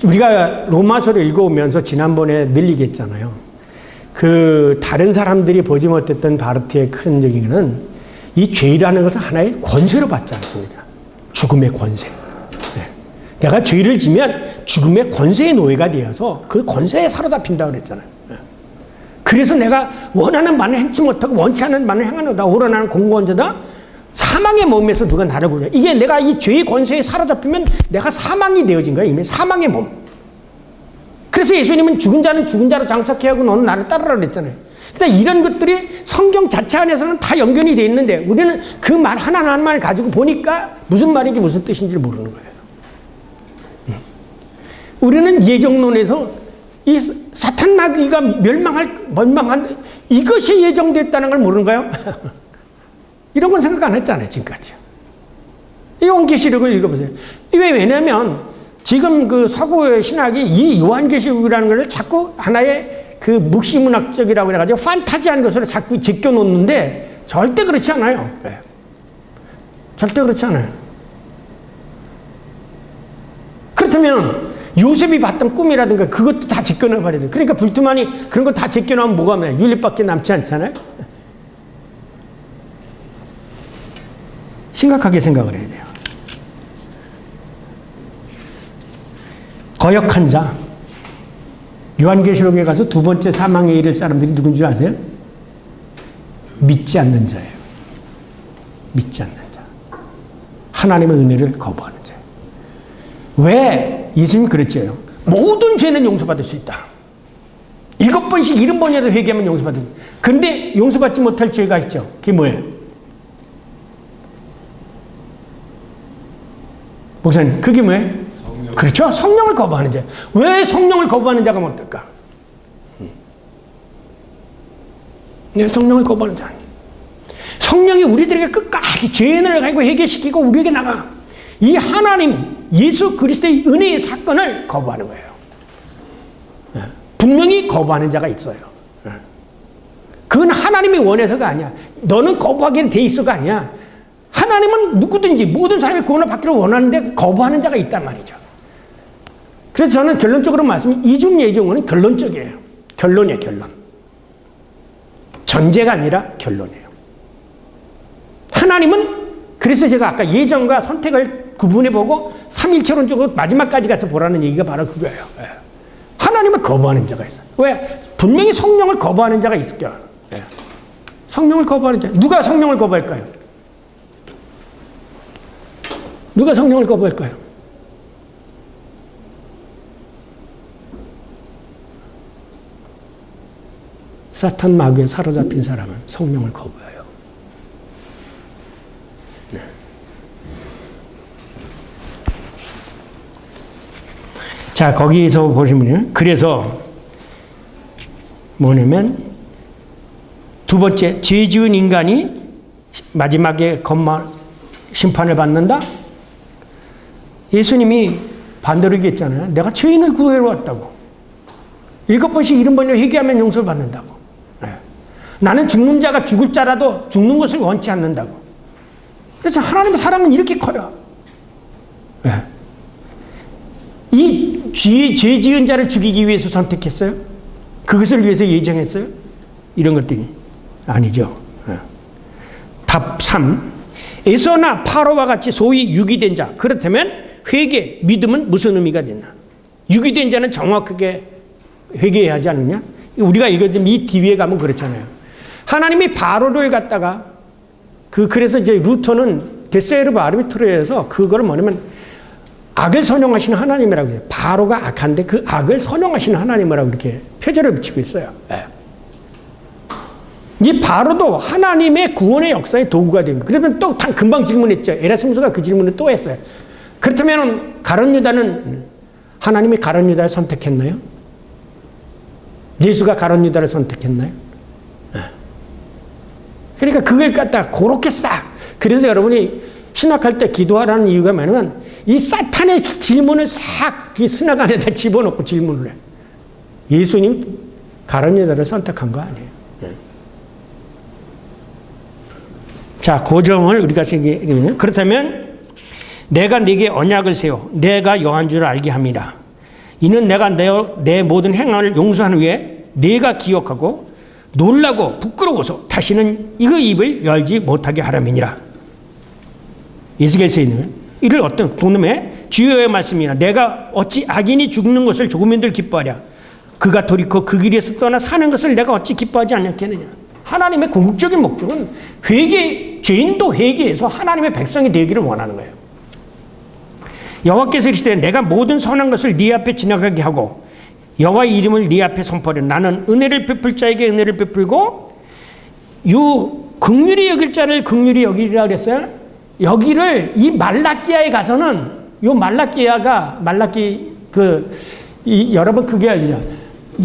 우리가 로마서를 읽어오면서 지난번에 늘 얘기했잖아요. 다른 사람들이 보지 못했던 바르트의 큰 얘기는 이 죄라는 것은 하나의 권세로 받지 않습니다. 죽음의 권세. 네. 내가 죄를 지면 죽음의 권세의 노예가 되어서 그 권세에 사로잡힌다고 그랬잖아요. 네. 그래서 내가 원하는 바는 행치 못하고 원치 않는 바는 행하노다. 오로나는 공고원자다. 사망의 몸에서 누가 나를 구려. 이게 내가 이 죄의 권세에 사로잡히면 내가 사망이 되어진 거야. 이미 사망의 몸. 그래서 예수님은 죽은 자는 죽은 자로 장사케 하고 너는 나를 따르라 그랬잖아요. 그래서 이런 것들이 성경 자체 안에서는 다 연결이 돼 있는데 우리는 그 말 하나하나를 가지고 보니까 무슨 말인지 무슨 뜻인지 모르는 거예요. 우리는 예정론에서 이 사탄 마귀가 멸망한 이것이 예정됐다는 걸 모르는가요? 이런 건 생각 안 했잖아요, 지금까지. 이 요한계시록을 읽어보세요. 왜냐면 지금 그 서구의 신학이 이 요한계시록이라는 걸 자꾸 하나의 그 묵시문학적이라고 해가지고 판타지한 것으로 자꾸 제껴놓는데 절대 그렇지 않아요. 네. 절대 그렇지 않아요. 그렇다면 요셉이 봤던 꿈이라든가 그것도 다 제껴놓아버려야 돼요. 그러니까 불투만이 그런 거 다 제껴놓으면 뭐가 없나요? 율법밖에 남지 않잖아요. 심각하게 생각을 해야 돼요. 거역한 자. 요한계시록에 가서 두 번째 사망에 이를 사람들이 누군지 줄 아세요? 믿지 않는 자예요. 믿지 않는 자. 하나님의 은혜를 거부하는 자예요. 왜? 예수님이 그랬죠. 모든 죄는 용서받을 수 있다. 7번씩 70번이라도 회개하면 용서받을 수 있다. 그런데 용서받지 못할 죄가 있죠. 그게 뭐예요? 목사님, 그게 뭐예요? 그렇죠? 성령을 거부하는 자. 왜 성령을 거부하는 자가 못될까? 네, 성령을 거부하는 자. 성령이 우리들에게 끝까지 죄인을 가지고 해결시키고 우리에게 나가. 이 하나님, 예수 그리스도의 은혜의 사건을 거부하는 거예요. 분명히 거부하는 자가 있어요. 그건 하나님이 원해서가 아니야. 너는 거부하게 돼 있어가 아니야. 하나님은 누구든지 모든 사람이 구원을 받기를 원하는데 거부하는 자가 있단 말이죠. 그래서 저는 결론적으로 이중 예정은 결론적이에요. 결론이에요, 결론. 전제가 아니라 결론이에요. 하나님은 그래서 제가 아까 예정과 선택을 구분해보고 삼일체론적으로 마지막까지 가서 보라는 얘기가 바로 그거예요. 하나님은 거부하는 자가 있어요. 왜? 분명히 성령을 거부하는 자가 있을 거야. 성령을 거부하는 자. 누가 성령을 거부할까요? 누가 성령을 거부할까요? 사탄 마귀에 사로잡힌 사람은 성령을 거부해요. 네. 자, 거기서 보시면요. 그래서 뭐냐면 두 번째, 죄 지은 인간이 마지막에 심판을 받는다? 예수님이 반대로 얘기했잖아요. 내가 죄인을 구해러 왔다고. 7번씩 70번을 회개하면 용서를 받는다고. 네. 나는 죽는 자가 죽을 자라도 죽는 것을 원치 않는다고. 그래서 하나님의 사랑은 이렇게 커요. 네. 이 죄 지은 자를 죽이기 위해서 선택했어요? 그것을 위해서 예정했어요? 이런 것들이 아니죠. 네. 답 3. 에서나 파로와 같이 소위 유기된 자. 그렇다면 회개, 믿음은 무슨 의미가 되나? 유기된 자는 정확하게 회개해야 하지 않느냐? 우리가 읽어준 이 뒤에 가면 그렇잖아요. 하나님이 바로를 갖다가 그래서 이제 루터는 데세르브 아르비트로에서 그걸 뭐냐면 악을 선용하시는 하나님이라고 해요. 바로가 악한데 그 악을 선용하시는 하나님이라고 이렇게 표절을 붙이고 있어요. 네. 이 바로도 하나님의 구원의 역사의 도구가 된 거예요. 그러면 또 금방 질문했죠. 에라스무스가 그 질문을 또 했어요. 그렇다면 가룟 유다는 하나님이 가룟 유다를 선택했나요? 예수가 가룟 유다를 선택했나요? 네. 그러니까 그걸 갖다 그렇게 그래서 여러분이 신학할 때 기도하라는 이유가 뭐냐면 이 사탄의 질문을 싹 스낵 안에다 집어넣고 질문을 해. 예수님 가룟 유다를 선택한 거 아니에요. 네. 자, 고정을 우리가 생각하면 그렇다면 내가 네게 언약을 세워 내가 여호와인 줄 알게 합니다. 이는 내가 내 모든 행함을 용서한 후에 네가 기억하고 놀라고 부끄러워서 다시는 이그 입을 열지 못하게 하람이니라. 에스겔서에 있는 이를 어떤 동놈의 주여의 말씀이나 내가 어찌 악인이 죽는 것을 조금인들 기뻐하랴. 그가 돌이켜 그 길에서 떠나 사는 것을 내가 어찌 기뻐하지 않겠느냐. 하나님의 궁극적인 목적은 회개, 죄인도 회개해서 하나님의 백성이 되기를 원하는 거예요. 여호와께서 이르시되 내가 모든 선한 것을 네 앞에 지나가게 하고 여호와의 이름을 네 앞에 선포하려. 나는 은혜를 베풀 자에게 은혜를 베풀고 긍휼히 여길 자를 긍휼히 여기리라 그랬어요. 여기를 이 말라기야에 가서는 말라기야가 여러분 그게 아니죠.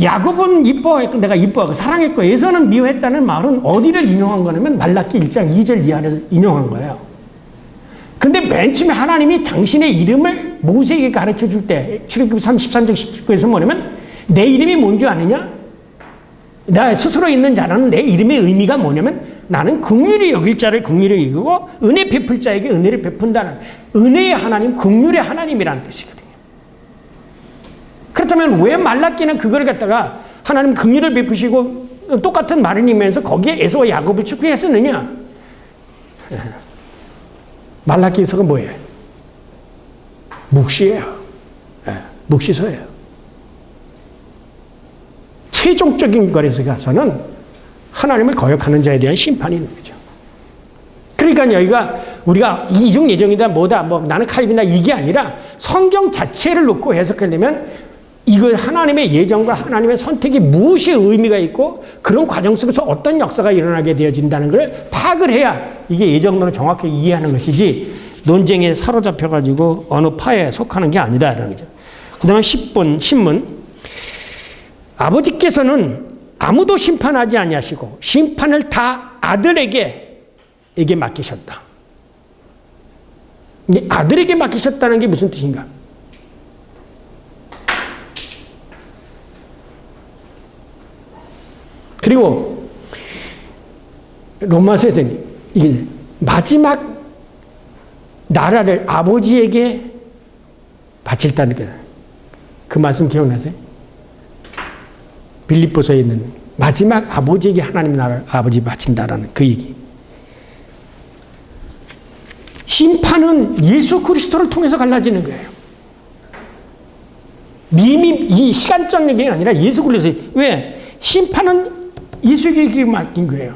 야곱은 이뻐했고 내가 이뻐하고 사랑했고 에서는 미워했다는 말은 어디를 인용한 거냐면 말라기 1장 2절 이하를 인용한 거예요. 근데 맨 처음에 하나님이 당신의 이름을 모세에게 가르쳐 줄 때 출애굽기 33장 19에서 뭐냐면 내 이름이 뭔 줄 아느냐? 나 스스로 있는 자라는 내 이름의 의미가 뭐냐면 나는 긍휼히 여길 자를 긍휼히 여기고 은혜 베풀 자에게 은혜를 베푼다는 은혜의 하나님, 긍휼의 하나님이라는 뜻이거든요. 그렇다면 왜 말라기는 그걸 갖다가 하나님 긍휼을 베푸시고 똑같은 말이면서 거기에 에서와 야곱을 축복했었느냐? 말라기서가 뭐예요? 묵시예요. 묵시서예요. 최종적인 거에서 가서는 하나님을 거역하는 자에 대한 심판이 있는 거죠. 그러니까 여기가 우리가 이중 예정이다 뭐다 나는 칼빈이다 이게 아니라 성경 자체를 놓고 해석하려면 이걸 하나님의 예정과 하나님의 선택이 무엇이 의미가 있고 그런 과정 속에서 어떤 역사가 일어나게 되어진다는 걸 파악을 해야 이게 예정론을 정확히 이해하는 것이지 논쟁에 사로잡혀가지고 어느 파에 속하는 게 아니다. 이런 거죠. 그 다음에 10번 신문. 아버지께서는 아무도 심판하지 아니하시고 심판을 다 아들에게 맡기셨다. 아들에게 맡기셨다는 게 무슨 뜻인가? 그리고 로마서에서 이게 마지막 나라를 아버지에게 바칠다는 거예요. 그 말씀 기억나세요? 빌립보서에 있는 마지막 아버지에게 하나님 나라를 아버지 바친다라는 그 얘기. 심판은 예수 그리스도를 통해서 갈라지는 거예요. 이 시간적 얘기가 아니라 예수 그리스도. 왜? 심판은 예수에게 맡긴 거예요.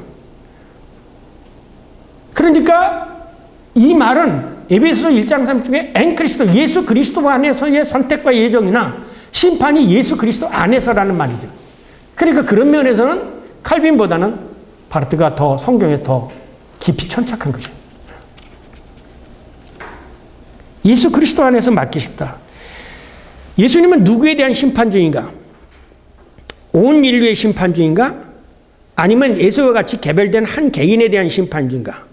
그러니까 이 말은 에베소서 1장 3절에 엔 예수 그리스도 안에서의 선택과 예정이나 심판이 예수 그리스도 안에서라는 말이죠. 그러니까 그런 면에서는 칼빈보다는 바르트가 더 성경에 더 깊이 천착한 거죠. 예수 그리스도 안에서 맡기셨다. 예수님은 누구에 대한 심판 중인가? 온 인류의 심판 중인가? 아니면 에서와 같이 개별된 한 개인에 대한 심판 중인가?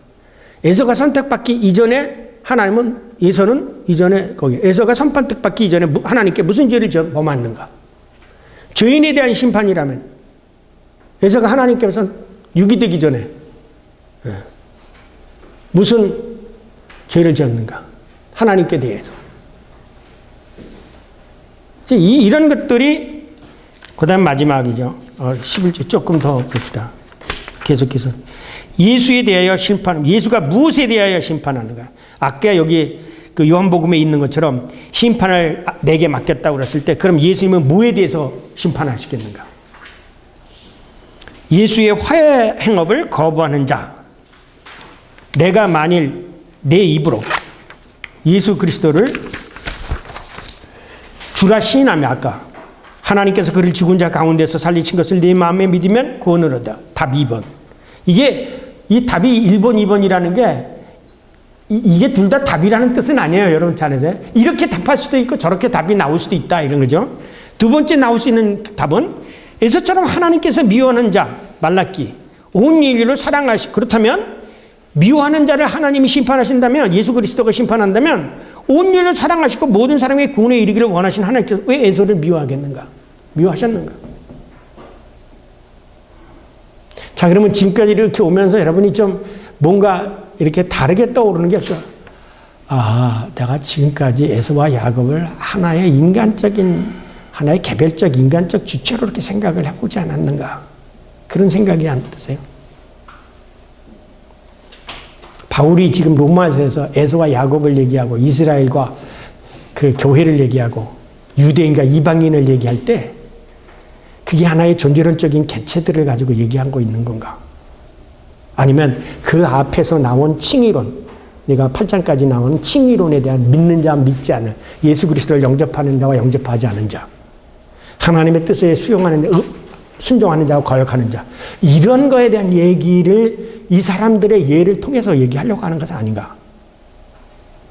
에서가 선택받기 이전에 하나님은 에서는 이전에 에서가 선택받기 이전에 하나님께 무슨 죄를 범했는가? 죄인에 대한 심판이라면 에서가 하나님께서 육이 되기 전에 무슨 죄를 지었는가? 하나님께 대해서. 이런 것들이 그 다음 마지막이죠. 11절 조금 더 봅시다. 계속해서. 예수에 대하여 심판, 예수가 무엇에 대하여 심판하는가? 아까 여기 그 요한복음에 있는 것처럼 심판을 내게 맡겼다고 그랬을 때 그럼 예수님은 뭐에 대해서 심판하시겠는가? 예수의 화해 행업을 거부하는 자. 내가 만일 내 입으로 예수 그리스도를 주라 시인하며 아까 하나님께서 그를 죽은 자 가운데서 살리신 것을 내 마음에 믿으면 구원을 얻어. 답 2번. 이 답이 1번, 2번이라는 게 이게 둘 다 답이라는 뜻은 아니에요. 여러분 잘 아세요? 이렇게 답할 수도 있고 저렇게 답이 나올 수도 있다 이런 거죠. 두 번째 나올 수 있는 답은 에서처럼 하나님께서 미워하는 자 말라기 온 인류를 사랑하시 그렇다면 미워하는 자를 하나님이 심판하신다면 예수 그리스도가 심판한다면 온 인류를 사랑하시고 모든 사람의 구원에 이르기를 원하신 하나님께서 왜 에서를 미워하겠는가? 미워하셨는가? 자, 그러면 지금까지 이렇게 오면서 여러분이 좀 뭔가 이렇게 다르게 떠오르는 게 없죠. 아, 내가 지금까지 에서와 야곱을 하나의 인간적인, 하나의 개별적 인간적 주체로 이렇게 생각을 해보지 않았는가? 그런 생각이 안 드세요? 바울이 지금 로마서에서 에서와 야곱을 얘기하고 이스라엘과 그 교회를 얘기하고 유대인과 이방인을 얘기할 때 그게 하나의 존재론적인 개체들을 가지고 얘기한 거 있는 건가? 아니면 그 앞에서 나온 칭의론, 내가 8장까지 나온 칭의론에 대한 믿는 자, 믿지 않는 예수 그리스도를 영접하는 자와 영접하지 않은 자, 하나님의 뜻에 수용하는 자, 순종하는 자와 거역하는 자, 이런 거에 대한 얘기를 이 사람들의 예를 통해서 얘기하려고 하는 것은 아닌가?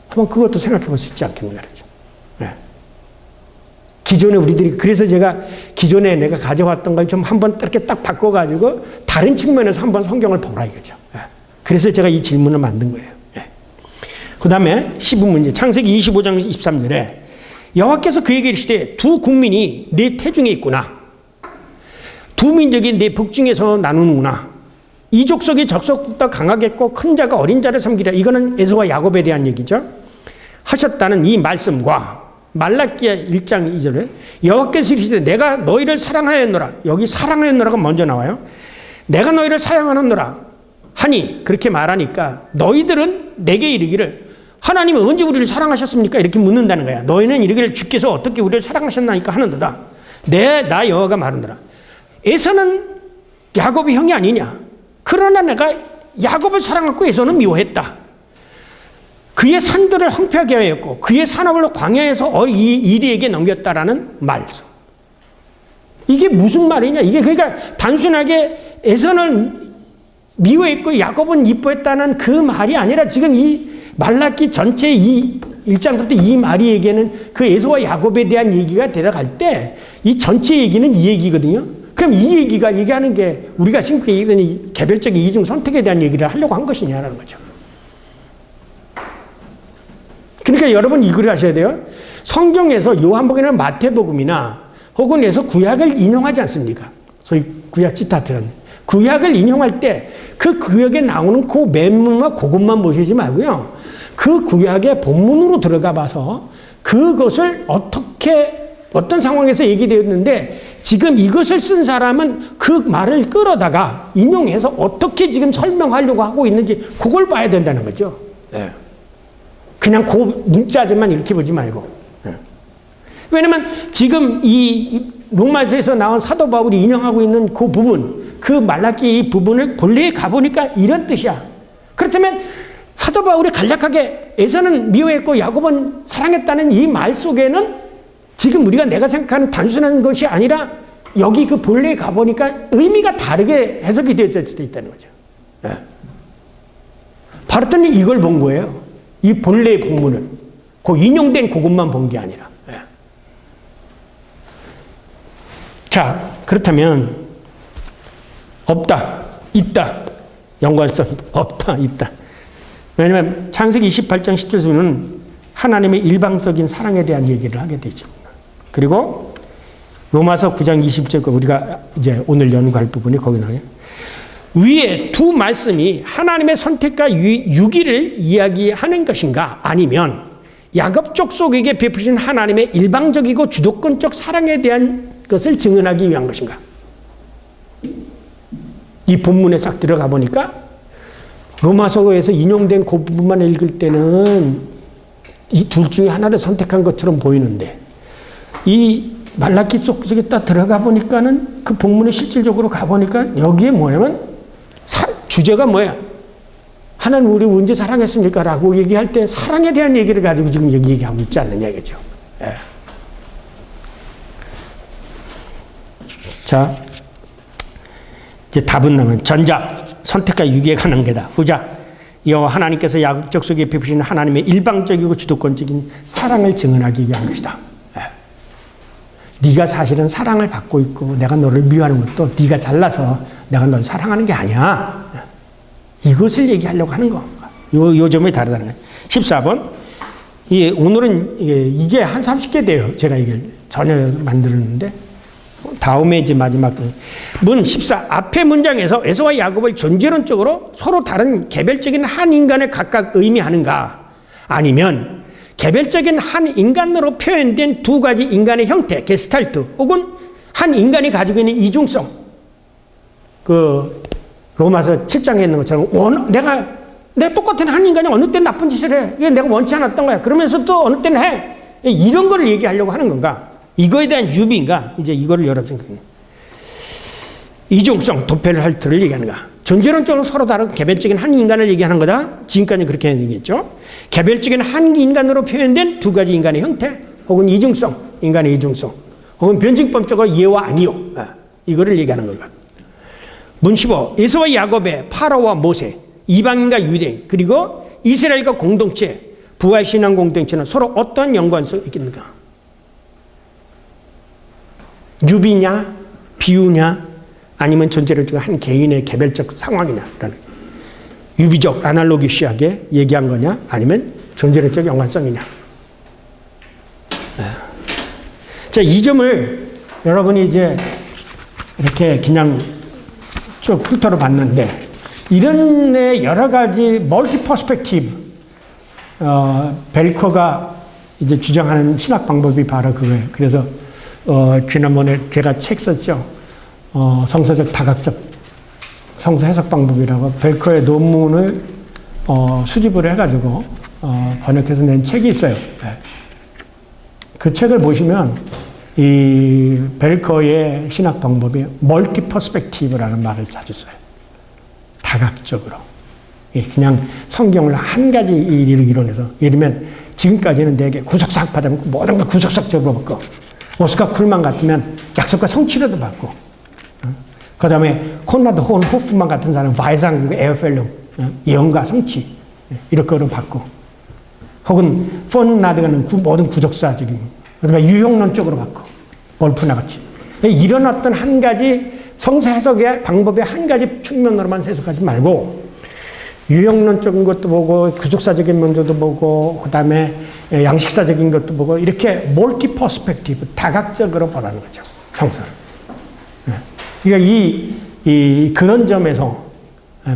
한번 그것도 생각해 볼 수 있지 않겠는가 그러죠. 네. 기존에 우리들이 그래서 제가 기존에 내가 가져왔던 걸 좀 한번 이렇게 딱 바꿔가지고 다른 측면에서 한번 성경을 보라 이거죠. 네. 그래서 제가 이 질문을 만든 거예요. 네. 그 다음에 15문제 창세기 25장 23절에 여호와께서 그에게 이르시되 두 국민이 내 태중에 있구나. 두 민족이 내 북중에서 나누는구나. 이 족속이 적속보다 강하겠고 큰 자가 어린 자를 섬기라. 이거는 에서와 야곱에 대한 얘기죠. 하셨다는 이 말씀과 말라기야 1장 2절에 여호와께서 이르시되 내가 너희를 사랑하였노라. 여기 사랑하였노라가 먼저 나와요. 내가 너희를 사랑하였노라 하니 그렇게 말하니까 너희들은 내게 이르기를 하나님은 언제 우리를 사랑하셨습니까? 이렇게 묻는다는 거야. 너희는 이르기를 주께서 어떻게 우리를 사랑하셨나니까 하는도다. 나 여호와가 말하노라. 에서는 야곱이 형이 아니냐? 그러나 내가 야곱을 사랑하고 에서는 미워했다. 그의 산들을 황폐하게 하였고 그의 산업을 광야에서 이리에게 넘겼다라는 말씀. 이게 무슨 말이냐? 이게 그러니까 단순하게 에서는 미워했고 야곱은 이뻐했다는 그 말이 아니라 지금 이 말라기 전체 이 1장부터 이 말이 얘기하는 그 에서와 야곱에 대한 얘기가 들어갈 때 이 전체 얘기는 이 얘기거든요. 그럼 이 얘기가 얘기하는 게 우리가 지금 얘기하는 이 개별적인 이중 선택에 대한 얘기를 하려고 한 것이냐라는 거죠. 그러니까 여러분 이걸 하셔야 돼요. 성경에서 요한복음이나 마태복음이나 혹은 에서 구약을 인용하지 않습니까? 소위 구약 지타트라는. 구약을 인용할 때 그 구약에 나오는 그 맨문과 그것만 보시지 말고요. 그 구약의 본문으로 들어가 봐서 그것을 어떤 상황에서 얘기되었는데 지금 이것을 쓴 사람은 그 말을 끌어다가 인용해서 어떻게 지금 설명하려고 하고 있는지 그걸 봐야 된다는 거죠. 네. 그냥 그 문자들만 이렇게 보지 말고. 네. 왜냐면 지금 이 로마서에서 나온 사도 바울이 인용하고 있는 그 부분, 그 말라기 이 부분을 본래에 가보니까 이런 뜻이야. 그렇다면 사도 바울이 간략하게 에서는 미워했고 야곱은 사랑했다는 이 말 속에는 지금 우리가 내가 생각하는 단순한 것이 아니라 여기 그 본래에 가보니까 의미가 다르게 해석이 되어질 수도 있다는 거죠. 네. 바로 이걸 본 거예요. 이 본래의 본문을. 그 인용된 그것만 본 게 아니라. 네. 자, 그렇다면 없다, 있다. 연관성 없다, 있다. 왜냐하면 창세기 28장 10절에서는 하나님의 일방적인 사랑에 대한 얘기를 하게 되죠. 그리고 로마서 9장 20절 우리가 이제 오늘 연구할 부분이 거기 나와요. 위에 두 말씀이 하나님의 선택과 유기를 이야기하는 것인가 아니면 야곱 족속에게 베푸신 하나님의 일방적이고 주도권적 사랑에 대한 것을 증언하기 위한 것인가? 이 본문에 싹 들어가 보니까 로마서에서 인용된 그 부분만 읽을 때는 이 둘 중에 하나를 선택한 것처럼 보이는데 이 말라기 속에 딱 들어가 보니까는 그 본문에 실질적으로 가보니까 여기에 뭐냐면 주제가 뭐야? 하나님 우리 언제 사랑했습니까? 라고 얘기할 때 사랑에 대한 얘기를 가지고 지금 여기 얘기하고 있지 않느냐 이거죠. 예. 자, 이제 답은 나면 전자 선택과 유기에 관한 게다. 후자 여호와 하나님께서 야곱 족속에 베푸신 하나님의 일방적이고 주도권적인 사랑을 증언하기 위한 것이다. 네가 사실은 사랑을 받고 있고 내가 너를 미워하는 것도 네가 잘나서 내가 널 사랑하는 게 아니야. 이것을 얘기하려고 하는 거. 요 점이 다르다는 거예요. 14번. 오늘은 이게 한 30개 돼요. 제가 이걸 전혀 만들었는데 다음에 이제 마지막 문 14. 앞의 문장에서 에서와 야곱을 존재론적으로 서로 다른 개별적인 한 인간을 각각 의미하는가? 아니면 개별적인 한 인간으로 표현된 두 가지 인간의 형태, 게스탈트, 혹은 한 인간이 가지고 있는 이중성. 그 로마서 7장에 있는 것처럼 내가 똑같은 한 인간이 어느 때 나쁜 짓을 해. 이게 내가 원치 않았던 거야. 그러면서 또 어느 때는 해. 이런 거를 얘기하려고 하는 건가? 이거에 대한 유비인가? 이제 이거를 여러분 이중성, 도펠할트를 얘기하는가? 존재론적으로 서로 다른 개별적인 한 인간을 얘기하는 거다. 지금까지 그렇게 얘기했죠. 개별적인 한 인간으로 표현된 두 가지 인간의 형태, 혹은 이중성, 인간의 이중성, 혹은 변증법적으로 예와 아니요. 이거를 얘기하는 건가? 문 15. 에서와 야곱의 파라오와 모세, 이방인과 유대인, 그리고 이스라엘과 공동체, 부활 신앙 공동체는 서로 어떤 연관성이 있겠는가? 유비냐, 비유냐, 아니면 존재론적 한 개인의 개별적 상황이냐, 유비적 아날로기시하게 얘기한 거냐, 아니면 존재론적 연관성이냐. 자, 이 점을 여러분이 이제 이렇게 그냥 쭉 필터로 봤는데, 이런 여러 가지 멀티 퍼스펙티브, 벨커가 이제 주장하는 신학 방법이 바로 그거예요. 그래서 지난번에 제가 책 썼죠. 성서적 다각적 성서 해석 방법이라고 벨커의 논문을 수집을 해가지고 번역해서 낸 책이 있어요. 그 책을 보시면 이 벨커의 신학 방법이 멀티 퍼스펙티브라는 말을 자주 써요. 다각적으로. 그냥 성경을 한 가지 이론에서 예를 들면 지금까지는 되게 구석삭 받으면 모든 걸 구석삭적으로 받고 오스카 쿨만 같으면 약속과 성취로도 받고 그 다음에 콘라드 호프만 같은 사람은 바이상 에어펠룸 예언과 성취 이렇게로 받고 혹은 폰나드가는 모든 구족사적인, 그다음에 유형론적으로 바꿔. 볼프나 같이. 이런 어떤 한 가지 성서 해석의 방법의 한 가지 측면으로만 해석하지 말고, 유형론적인 것도 보고, 구족사적인 면조도 보고, 그 다음에 양식사적인 것도 보고, 이렇게 멀티 퍼스펙티브, 다각적으로 보라는 거죠. 성서를. 그러니까 그런 점에서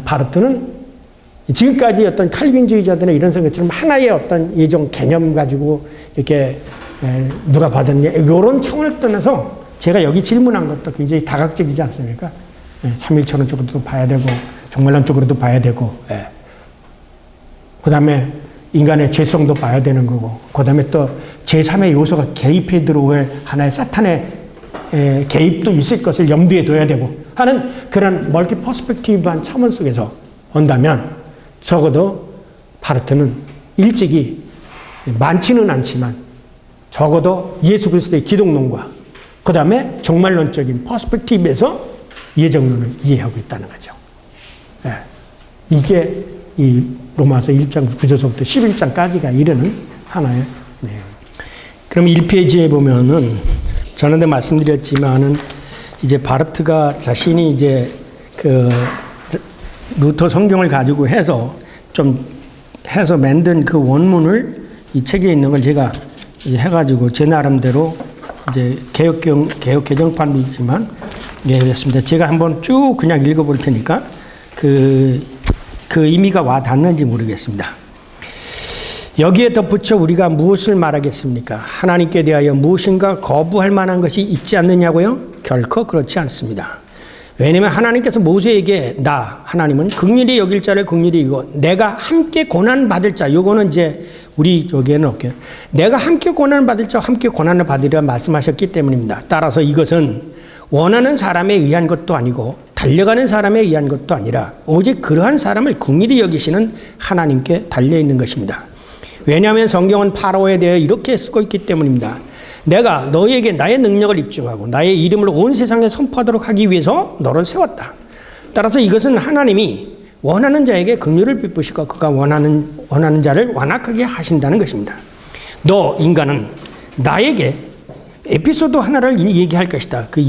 바르트는 지금까지 어떤 칼빈주의자들의 이런 생각처럼 하나의 어떤 예정 개념 가지고 이렇게 누가 받았냐, 이런 차원을 떠나서 제가 여기 질문한 것도 굉장히 다각적이지 않습니까? 삼위일체론 쪽으로도 봐야 되고, 종말론 쪽으로도 봐야 되고, 그 다음에 인간의 죄성도 봐야 되는 거고, 그 다음에 또 제3의 요소가 개입해 들어올 하나의 사탄의 개입도 있을 것을 염두에 둬야 되고 하는 그런 멀티 퍼스펙티브한 차원 속에서 본다면 적어도 바르트는 일찍이, 많지는 않지만 적어도 예수 그리스도의 기독론과 그 다음에 종말론적인 퍼스펙티브에서 예정론을 이해하고 있다는 거죠. 이게 이 로마서 1장 9절서부터 11장까지가 이르는 하나의 내용. 그럼 1페이지에 보면은 전에도 말씀드렸지만은 이제 바르트가 자신이 이제 그 루터 성경을 가지고 해서 좀 해서 만든 그 원문을 이 책에 있는 걸 제가 해가지고 제 나름대로 이제 개혁 개정판도 있지만 했습니다. 제가 한번 쭉 그냥 읽어볼 테니까 그 의미가 와 닿는지 모르겠습니다. 여기에 덧붙여 우리가 무엇을 말하겠습니까? 하나님께 대하여 무엇인가 거부할 만한 것이 있지 않느냐고요? 결코 그렇지 않습니다. 왜냐하면 하나님께서 모세에게 하나님은 긍휼히 여길 자를 긍휼히 여기고 내가 함께 고난 받을 자, 요거는 이제 우리 여기에는 없게 내가 함께 고난 받을 자 함께 고난을 받으리라 말씀하셨기 때문입니다. 따라서 이것은 원하는 사람에 의한 것도 아니고 달려가는 사람에 의한 것도 아니라 오직 그러한 사람을 긍휼히 여기시는 하나님께 달려있는 것입니다. 왜냐하면 성경은 파라오에 대해 이렇게 쓰고 있기 때문입니다. 내가 너희에게 나의 능력을 입증하고 나의 이름을 온 세상에 선포하도록 하기 위해서 너를 세웠다. 따라서 이것은 하나님이 원하는 자에게 긍휼을 베푸시고 그가 원하는 자를 완악하게 하신다는 것입니다. 너 인간은 나에게 에피소드 하나를 얘기할 것이다. 그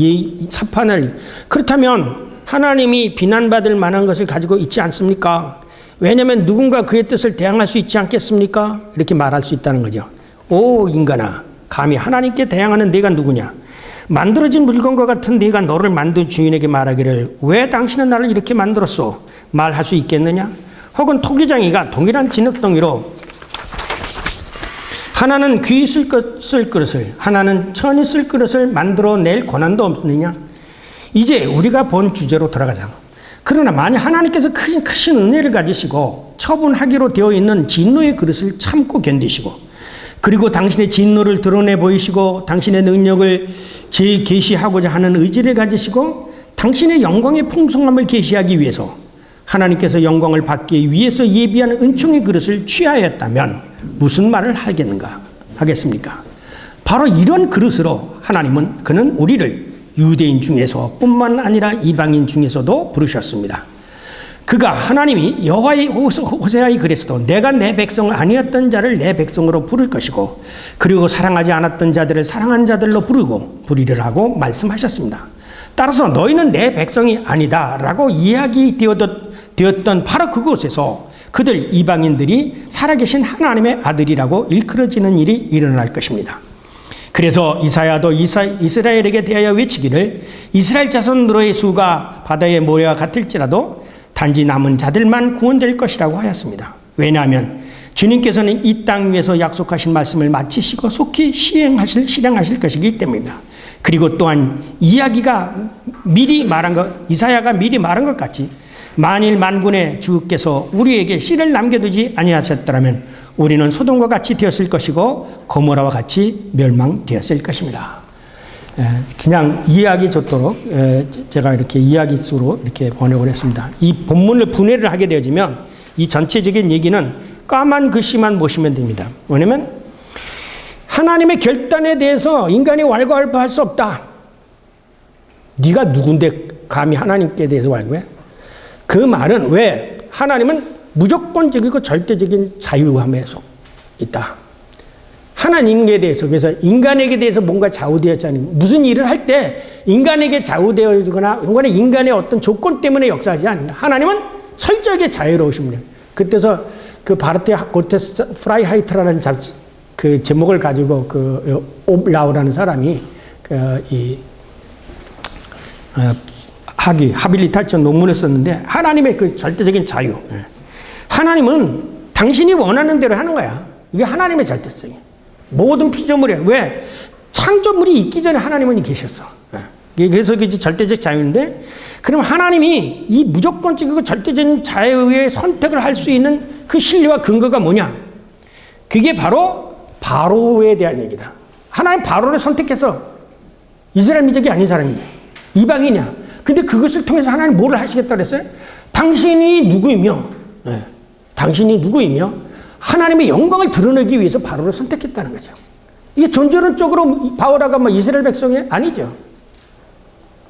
사판을. 그렇다면 하나님이 비난받을 만한 것을 가지고 있지 않습니까? 왜냐하면 누군가 그의 뜻을 대항할 수 있지 않겠습니까? 이렇게 말할 수 있다는 거죠. 오 인간아, 감히 하나님께 대항하는 네가 누구냐? 만들어진 물건과 같은 네가 너를 만든 주인에게 말하기를 왜 당신은 나를 이렇게 만들었소? 말할 수 있겠느냐? 혹은 토기장이가 동일한 진흙덩이로 하나는 귀 쓸 그릇을 하나는 천이 쓸 그릇을 만들어낼 권한도 없느냐? 이제 우리가 본 주제로 돌아가자. 그러나 만약 하나님께서 크신 은혜를 가지시고 처분하기로 되어 있는 진노의 그릇을 참고 견디시고 그리고 당신의 진노를 드러내 보이시고 당신의 능력을 재계시하고자 하는 의지를 가지시고 당신의 영광의 풍성함을 계시하기 위해서 하나님께서 영광을 받기 위해서 예비한 은총의 그릇을 취하였다면 무슨 말을 하겠습니까? 바로 이런 그릇으로 그는 우리를 유대인 중에서 뿐만 아니라 이방인 중에서도 부르셨습니다. 그가 하나님이 여호와의 호세아의 글에서도 내가 내 백성 아니었던 자를 내 백성으로 부를 것이고 그리고 사랑하지 않았던 자들을 사랑한 자들로 부리리라고 말씀하셨습니다. 따라서 너희는 내 백성이 아니다 라고 이야기되었던 바로 그곳에서 그들 이방인들이 살아계신 하나님의 아들이라고 일컬어지는 일이 일어날 것입니다. 그래서 이사야도 이스라엘에게 대하여 외치기를 이스라엘 자손 너의 수가 바다의 모래와 같을지라도 단지 남은 자들만 구원될 것이라고 하였습니다. 왜냐하면 주님께서는 이 땅 위에서 약속하신 말씀을 마치시고 속히 실행하실 것이기 때문입니다. 그리고 또한 이사야가 미리 말한 것 같이 만일 만군의 주께서 우리에게 씨를 남겨두지 아니하셨더라면 우리는 소돔과 같이 되었을 것이고 고모라와 같이 멸망되었을 것입니다. 그냥 이해하기 좋도록 제가 이렇게 이야기 수로 이렇게 번역을 했습니다. 이 본문을 분해를 하게 되어지면 이 전체적인 얘기는 까만 글씨만 보시면 됩니다. 왜냐하면 하나님의 결단에 대해서 인간이 왈가왈부할 수 없다. 네가 누군데 감히 하나님께 대해서 왈가해? 그 말은 왜? 하나님은 무조건적이고 절대적인 자유함에 있다. 하나님에 대해서, 그래서 인간에게 대해서 뭔가 좌우되었잖아요. 무슨 일을 할 때 인간에게 좌우되어지거나 인간의 어떤 조건 때문에 역사하지 않는다. 하나님은 철저하게 자유로우신 분이에요. 그때서 그 바르테 고테스 프라이하이트라는 그 제목을 가지고 그 옵라우라는 사람이 하빌리타션 논문을 썼는데, 하나님의 그 절대적인 자유. 하나님은 당신이 원하는 대로 하는 거야. 이게 하나님의 절대성이야. 모든 피조물이야. 왜? 창조물이 있기 전에 하나님은 계셨어. 그래서 그게 절대적 자유인데, 그럼 하나님이 이 무조건적이고 절대적인 자유의 선택을 할 수 있는 그 신뢰와 근거가 뭐냐? 그게 바로 바로에 대한 얘기다. 하나님 바로를 선택해서 이스라엘 민족이 아닌 사람인데, 이방인이야. 근데 그것을 통해서 하나님 뭐를 하시겠다 그랬어요? 당신이 누구이며, 당신이 누구이며 하나님의 영광을 드러내기 위해서 바로를 선택했다는 거죠. 이게 존재론적으로 바오라가 뭐 이스라엘 백성이 아니죠.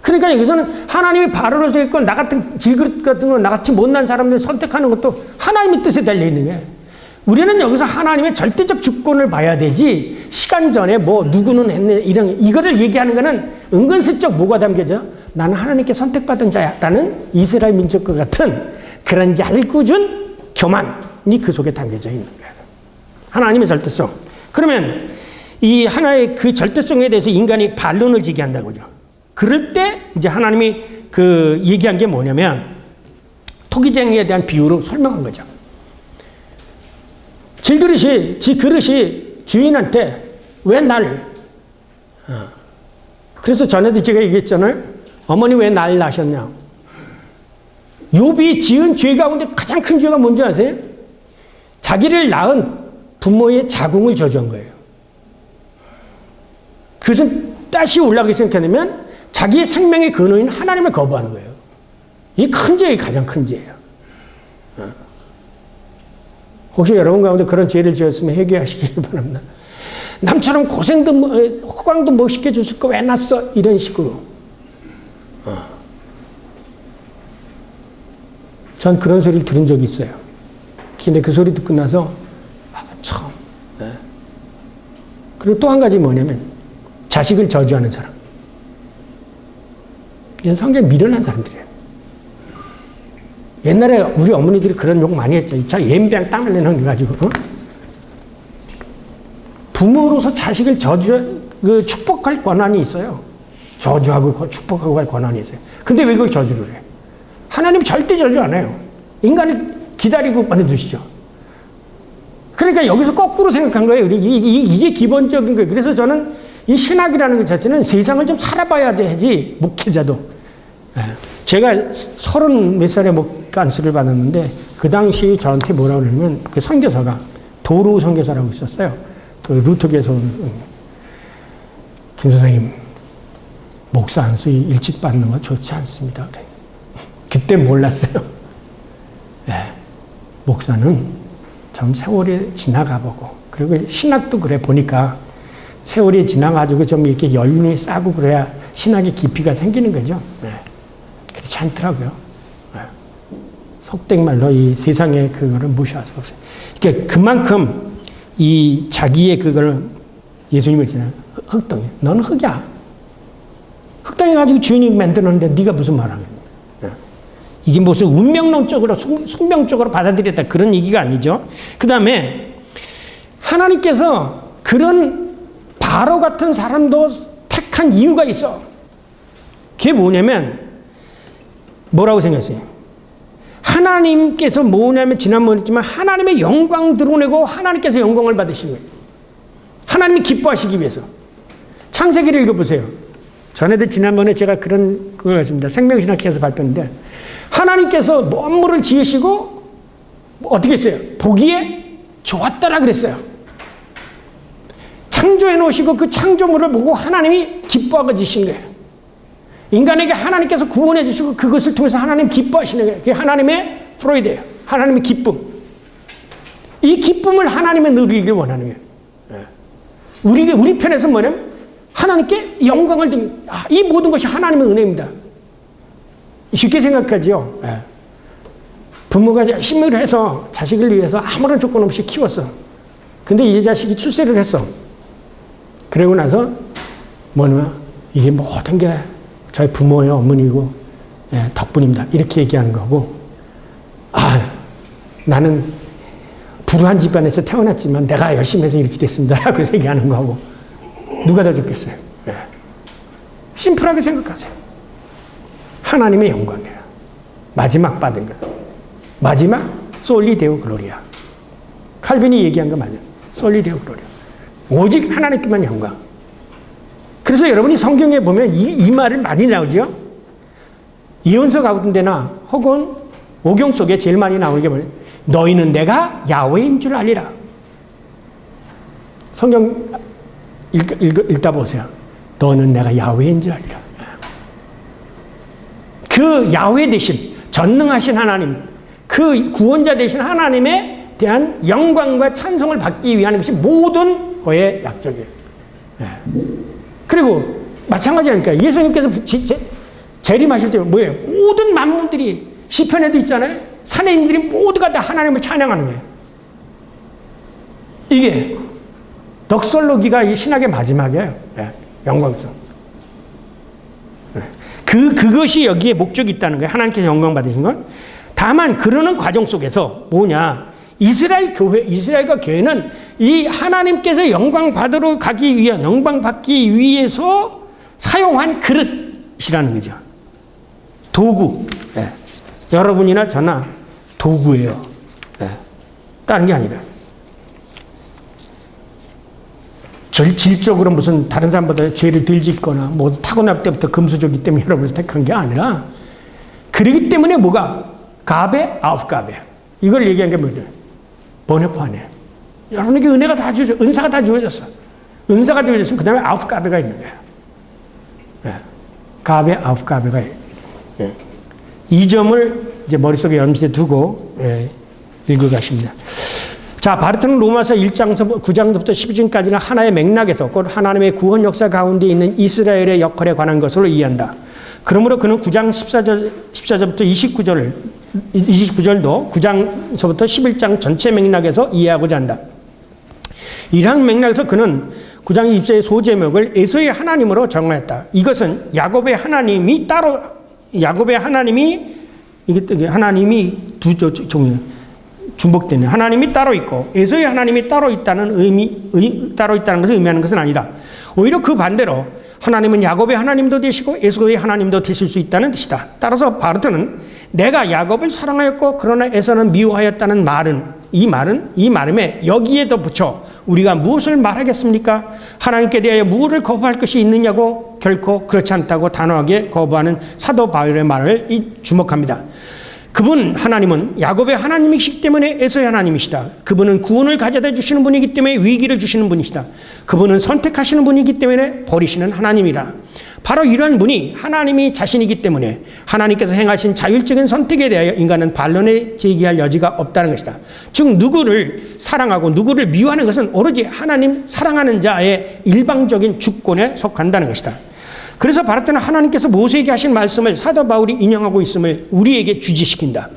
그러니까 여기서는 하나님이 바로를 세웠고, 나 같은 질그릇 같은 거, 나같이 못난 사람들 선택하는 것도 하나님의 뜻에 달려 있는 게, 우리는 여기서 하나님의 절대적 주권을 봐야 되지, 시간 전에 뭐 누구는 했네 이거를 얘기하는 거는 은근슬쩍 뭐가 담겨져? 나는 하나님께 선택받은 자야라는 이스라엘 민족과 같은 그런 얄궂은 교만이 그 속에 담겨져 있는 거예요. 하나님의 절대성. 그러면 이 하나의 그 절대성에 대해서 인간이 반론을 제기한다고요. 그럴 때 이제 하나님이 그 얘기한 게 뭐냐면, 토기쟁이에 대한 비유로 설명한 거죠. 지 그릇이 주인한테 왜 날, 그래서 전에도 제가 얘기했잖아요. 어머니 왜 날 낳으셨냐? 욥이 지은 죄 가운데 가장 큰 죄가 뭔지 아세요? 자기를 낳은 부모의 자궁을 저주한 거예요. 그것은 다시 올라가게 생각하면 자기의 생명의 근원인 하나님을 거부하는 거예요. 이 큰 죄가 가장 큰 죄예요. 혹시 여러분 가운데 그런 죄를 지었으면 회개하시길 바랍니다. 남처럼 고생도 호강도 못 시켜줬을 거 왜 낳았어? 이런 식으로. 전 그런 소리를 들은 적이 있어요. 근데 그 소리 듣고 나서 참. 그리고 또 한 가지 뭐냐면, 자식을 저주하는 사람. 이건 성경에 미련한 사람들이에요. 옛날에 우리 어머니들이 그런 욕 많이 했죠. 저 옌병 땀을 내는 가지고. 부모로서 자식을 축복할 권한이 있어요. 저주하고 축복하고 할 권한이 있어요. 근데 왜 그걸 저주를 해? 하나님 절대 저주 안 해요. 인간을 기다리고 보내두시죠. 그러니까 여기서 거꾸로 생각한 거예요. 이게 기본적인 거예요. 그래서 저는 이 신학이라는 것 자체는 세상을 좀 살아봐야 되지, 목회자도. 제가 30몇 살에 목간수를 받았는데, 그 당시 저한테 뭐라고 그러냐면, 그 선교사가 도루 선교사라고 있었어요. 그 루터교에서 온 김 선생님, 목사 안수 일찍 받는 건 좋지 않습니다. 그래. 그때 몰랐어요. 목사는 좀 세월이 지나가보고, 그리고 신학도 그래 보니까 세월이 지나가지고 좀 이렇게 연륜이 싸고 그래야 신학의 깊이가 생기는 거죠. 그렇지 않더라고요. 속된 말로 이 세상의 그거를 무시할 수가 없어요. 그러니까 그만큼 이 자기의 그걸, 예수님을 있잖아요. 흙덩이. 너는 흙이야. 흙덩이 가지고 주인이 만들었는데 네가 무슨 말하는 거야. 이게 무슨 운명론적으로 숙명적으로 받아들였다 그런 얘기가 아니죠. 그 다음에 하나님께서 그런 바로 같은 사람도 택한 이유가 있어. 그게 뭐냐면, 뭐라고 생각했어요? 하나님께서 뭐냐면, 지난번에 했지만 하나님의 영광 드러내고 하나님께서 영광을 받으시는 거예요. 하나님이 기뻐하시기 위해서. 창세기를 읽어보세요. 전에도 지난번에 제가 그런 걸 했습니다. 생명신학회에서 발표했는데, 하나님께서 만물을 지으시고 어떻게 했어요? 보기에 좋았더라 그랬어요. 창조해 놓으시고 그 창조물을 보고 하나님이 기뻐하고 지신 거예요. 인간에게 하나님께서 구원해 주시고 그것을 통해서 하나님 기뻐하시는 거예요. 그게 하나님의 프로이드예요. 하나님의 기쁨. 이 기쁨을 하나님의 누리길 원하는 거예요. 우리 편에서 뭐냐면, 하나님께 영광을 드립니다. 이 모든 것이 하나님의 은혜입니다. 쉽게 생각하죠. 부모가 열심히 해서 자식을 위해서 아무런 조건 없이 키웠어. 근데 이 자식이 출세를 했어. 그러고 나서 이게 모든 게 저희 부모의 어머니고 덕분입니다. 이렇게 얘기하는 거고, 나는 불우한 집안에서 태어났지만 내가 열심히 해서 이렇게 됐습니다. 라고 얘기하는 거하고, 누가 더 좋겠어요? 심플하게 생각하세요. 하나님의 영광이에요. 마지막 받은 거. 마지막 솔리 데오 글로리아. 칼빈이 얘기한 거 맞아요. 솔리 데오 글로리아. 오직 하나님께만 영광. 그래서 여러분이 성경에 보면 이 말을 많이 나오죠. 예언서 같은 데나 혹은 오경 속에 제일 많이 나오는 게 뭐냐. 너희는 내가 야훼인 줄 알리라. 성경 읽다 보세요. 너는 내가 야훼인 줄 알리라. 그 야훼 대신 전능하신 하나님, 그 구원자 되신 하나님에 대한 영광과 찬송을 받기 위한 것이 모든 거의 약적이에요. 그리고 마찬가지 아닙니까? 예수님께서 재림하실 때 뭐예요? 모든 만물들이 시편에도 있잖아요. 사내인들이 모두가 다 하나님을 찬양하는 거예요. 이게 덕설로기가 이 신학의 마지막이에요. 영광성. 그것이 여기에 목적이 있다는 거예요. 하나님께서 영광 받으신 건. 다만 그러는 과정 속에서 뭐냐? 이스라엘 교회, 이스라엘과 교회는 이 하나님께서 영광 받으러 가기 위한, 영광 받기 위해서 사용한 그릇이라는 거죠. 도구. 여러분이나 저나 도구예요. 다른 게 아니라. 질적으로 무슨 다른 사람보다 죄를 덜 짓거나 뭐 타고날 때부터 금수저기 때문에 여러분을 택한 게 아니라, 그러기 때문에 뭐가? 가베, 아홉가베. 이걸 얘기한 게 뭐죠? 번외판이에요. 여러분에게 은혜가 다 주어져, 은사가 다 주어졌어. 은사가 주어졌으면 그 다음에 아홉가베가 있는 거예요. 가베, 아홉가베가 있는. 이 점을 이제 머릿속에 염시에 두고 읽어가십니다. 자, 바르트는 로마서 1장부터 9장부터 12장까지는 하나의 맥락에서 곧 하나님의 구원 역사 가운데 있는 이스라엘의 역할에 관한 것으로 이해한다. 그러므로 그는 9장 14절부터 29절도 9장서부터 11장 전체 맥락에서 이해하고자 한다. 이러한 맥락에서 그는 9장 20절의 소제목을 에서의 하나님으로 정하였다. 이것은 야곱의 하나님이 따로, 야곱의 하나님이, 이게 하나님이 두 종류, 중복되는 하나님이 따로 있고 에서의 하나님이 따로 있다는 따로 있다는 것을 의미하는 것은 아니다. 오히려 그 반대로 하나님은 야곱의 하나님도 되시고 에서의 하나님도 되실 수 있다는 뜻이다. 따라서 바르트는 내가 야곱을 사랑하였고 그러나 에서는 미워하였다는 이 말음에 여기에 더 붙여 우리가 무엇을 말하겠습니까? 하나님께 대하여 무엇을 거부할 것이 있느냐고? 결코 그렇지 않다고 단호하게 거부하는 사도 바울의 말을 주목합니다. 그분 하나님은 야곱의 하나님이시기 때문에 에서의 하나님이시다. 그분은 구원을 가져다 주시는 분이기 때문에 위기를 주시는 분이시다. 그분은 선택하시는 분이기 때문에 버리시는 하나님이라. 바로 이러한 분이 하나님이 자신이기 때문에 하나님께서 행하신 자율적인 선택에 대하여 인간은 반론에 제기할 여지가 없다는 것이다. 즉 누구를 사랑하고 누구를 미워하는 것은 오로지 하나님 사랑하는 자의 일방적인 주권에 속한다는 것이다. 그래서 바르트는 하나님께서 모세에게 하신 말씀을 사도 바울이 인용하고 있음을 우리에게 주지시킨다.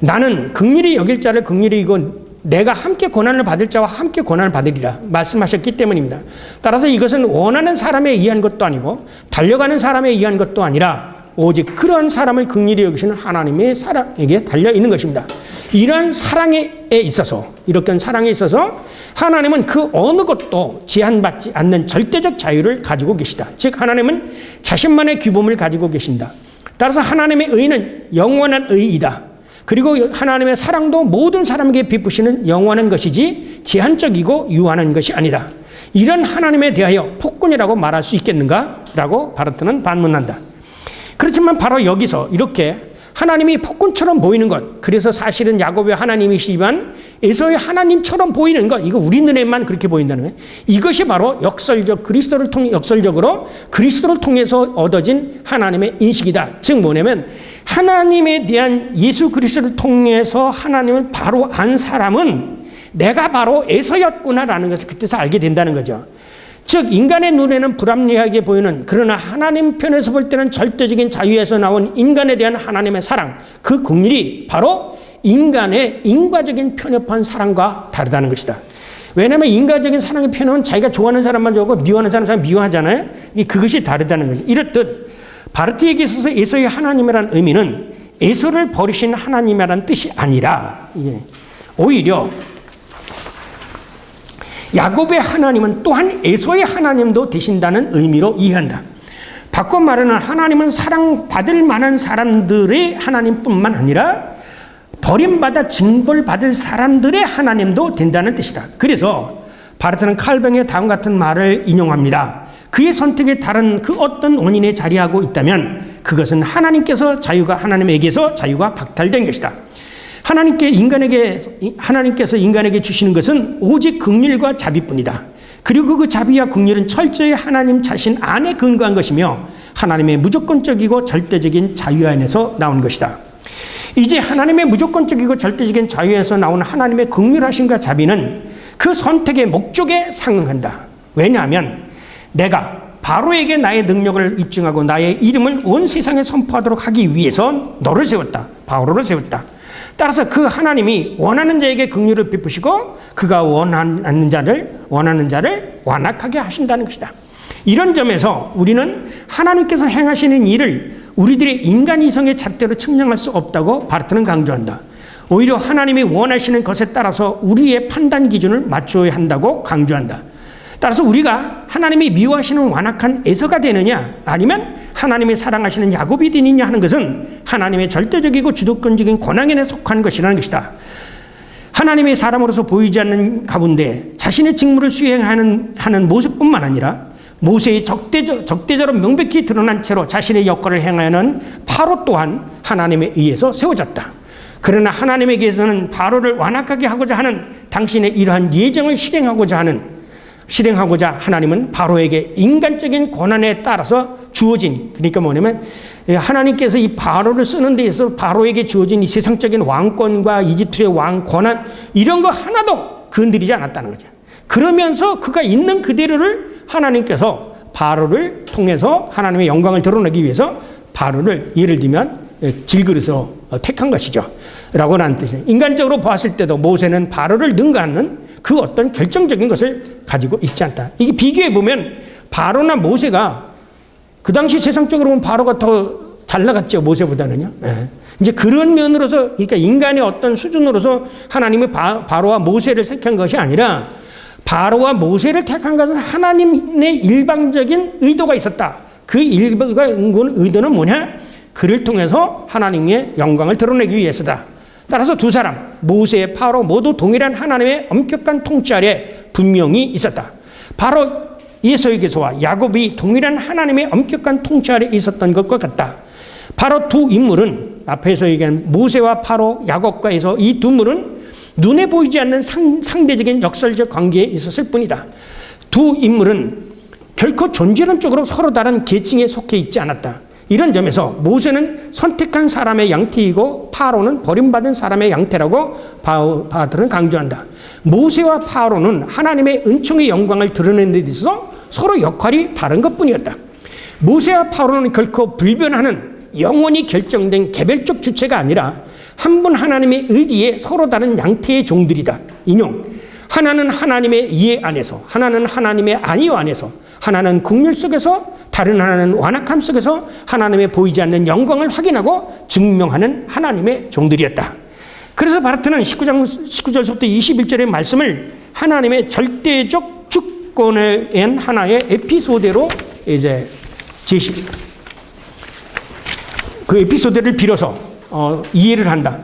나는 긍휼히 여길 자를 긍휼히 여기고 내가 함께 고난을 받을 자와 함께 고난을 받으리라 말씀하셨기 때문입니다. 따라서 이것은 원하는 사람에 의한 것도 아니고 달려가는 사람에 의한 것도 아니라 오직 그러한 사람을 긍휼히 여기시는 하나님의 사랑에게 달려있는 것입니다. 이러한 사랑에 있어서, 이렇게 사랑에 있어서 하나님은 그 어느 것도 제한받지 않는 절대적 자유를 가지고 계시다. 즉 하나님은 자신만의 규범을 가지고 계신다. 따라서 하나님의 의는 영원한 의이다. 그리고 하나님의 사랑도 모든 사람에게 베푸시는 영원한 것이지 제한적이고 유한한 것이 아니다. 이런 하나님에 대하여 폭군이라고 말할 수 있겠는가? 라고 바르트는 반문한다. 그렇지만 바로 여기서 이렇게 하나님이 폭군처럼 보이는 것, 그래서 사실은 야곱의 하나님이시지만 에서의 하나님처럼 보이는 것, 이거 우리 눈에만 그렇게 보인다는 거예요. 이것이 바로 역설적으로 그리스도를 통해서 얻어진 하나님의 인식이다. 즉 뭐냐면 하나님에 대한 예수 그리스도를 통해서 하나님을 바로 안 사람은 내가 바로 에서였구나라는 것을 그때서 알게 된다는 거죠. 즉 인간의 눈에는 불합리하게 보이는, 그러나 하나님 편에서 볼 때는 절대적인 자유에서 나온 인간에 대한 하나님의 사랑, 그 긍휼이 바로 인간의 인과적인 편협한 사랑과 다르다는 것이다. 왜냐하면 인간적인 사랑의 표현은 자기가 좋아하는 사람만 좋아하고 미워하는 사람 미워하잖아요. 그것이 다르다는 거죠. 이렇듯 바르트에게 있어서 에서의 하나님이라는 의미는 에서를 버리신 하나님이라는 뜻이 아니라 오히려 야곱의 하나님은 또한 에서의 하나님도 되신다는 의미로 이해한다. 바꿔 말하면 하나님은 사랑받을 만한 사람들의 하나님뿐만 아니라 버림받아 징벌받을 사람들의 하나님도 된다는 뜻이다. 그래서 바르트는 칼뱅의 다음 같은 말을 인용합니다. 그의 선택에 다른 그 어떤 원인에 자리하고 있다면 그것은 하나님께서 자유가 박탈된 것이다. 하나님께서 인간에게 주시는 것은 오직 긍휼과 자비뿐이다. 그리고 그 자비와 긍휼은 철저히 하나님 자신 안에 근거한 것이며 하나님의 무조건적이고 절대적인 자유 안에서 나온 것이다. 이제 하나님의 무조건적이고 절대적인 자유에서 나온 하나님의 긍휼하심과 자비는 그 선택의 목적에 상응한다. 왜냐하면 내가 바로에게 나의 능력을 입증하고 나의 이름을 온 세상에 선포하도록 하기 위해서 너를 세웠다. 바로를 세웠다. 따라서 그 하나님이 원하는 자에게 긍휼을 베푸시고 그가 원하는 자를 완악하게 하신다는 것이다. 이런 점에서 우리는 하나님께서 행하시는 일을 우리들의 인간 이성의 잣대로 측량할 수 없다고 바르트는 강조한다. 오히려 하나님이 원하시는 것에 따라서 우리의 판단 기준을 맞춰야 한다고 강조한다. 따라서 우리가 하나님이 미워하시는 완악한 에서가 되느냐 아니면 하나님이 사랑하시는 야곱이 되느냐 하는 것은 하나님의 절대적이고 주도권적인 권한에 속한 것이라는 것이다. 하나님의 사람으로서 보이지 않는 가운데 자신의 직무를 수행하는 모습뿐만 아니라 모세의 적대적으로 명백히 드러난 채로 자신의 역할을 행하는 바로 또한 하나님에 의해서 세워졌다. 그러나 하나님에게서는 바로를 완악하게 하고자 하는 당신의 이러한 예정을 실행하고자 하나님은 바로에게 인간적인 권한에 따라서 주어진, 그러니까 뭐냐면 하나님께서 이 바로를 쓰는 데 있어서 바로에게 주어진 이 세상적인 왕권과 이집트의 왕 권한 이런 거 하나도 건드리지 않았다는 거죠. 그러면서 그가 있는 그대로를 하나님께서 바로를 통해서 하나님의 영광을 드러내기 위해서 바로를 예를 들면 질그릇으로 택한 것이죠. 라고 하는 뜻이에요. 인간적으로 봤을 때도 모세는 바로를 능가하는 그 어떤 결정적인 것을 가지고 있지 않다. 이게 비교해 보면 바로나 모세가 그 당시 세상적으로 보면 바로가 더 잘 나갔죠. 모세보다는요. 이제 그런 면으로서 그러니까 인간의 어떤 수준으로서 하나님이 바로와 모세를 택한 것이 아니라 바로와 모세를 택한 것은 하나님의 일방적인 의도가 있었다. 그 의도는 뭐냐? 그를 통해서 하나님의 영광을 드러내기 위해서다. 따라서 두 사람, 모세의 바로 모두 동일한 하나님의 엄격한 통치 아래 분명히 있었다. 바로 에서에게서와 야곱이 동일한 하나님의 엄격한 통치 아래 있었던 것과 같다. 바로 두 인물은 앞에서 얘기한 모세와 바로 야곱과 에서 이 두 인물은 눈에 보이지 않는 상대적인 역설적 관계에 있었을 뿐이다. 두 인물은 결코 존재론적으로 서로 다른 계층에 속해 있지 않았다. 이런 점에서 모세는 선택한 사람의 양태이고 파로는 버림받은 사람의 양태라고 바울은 강조한다. 모세와 파로는 하나님의 은총의 영광을 드러내는 데 있어서 서로 역할이 다른 것뿐이었다. 모세와 파로는 결코 불변하는 영원히 결정된 개별적 주체가 아니라 한 분 하나님의 의지에 서로 다른 양태의 종들이다. 인용. 하나는 하나님의 이해 안에서, 하나는 하나님의 안위와 안에서, 하나는 긍휼 속에서, 다른 하나는 완악함 속에서 하나님의 보이지 않는 영광을 확인하고 증명하는 하나님의 종들이었다. 그래서 바르트는 19절부터 21절의 말씀을 하나님의 절대적 주권에 의한 하나의 에피소드로 이제 그 에피소드를 빌어서 이해를 한다.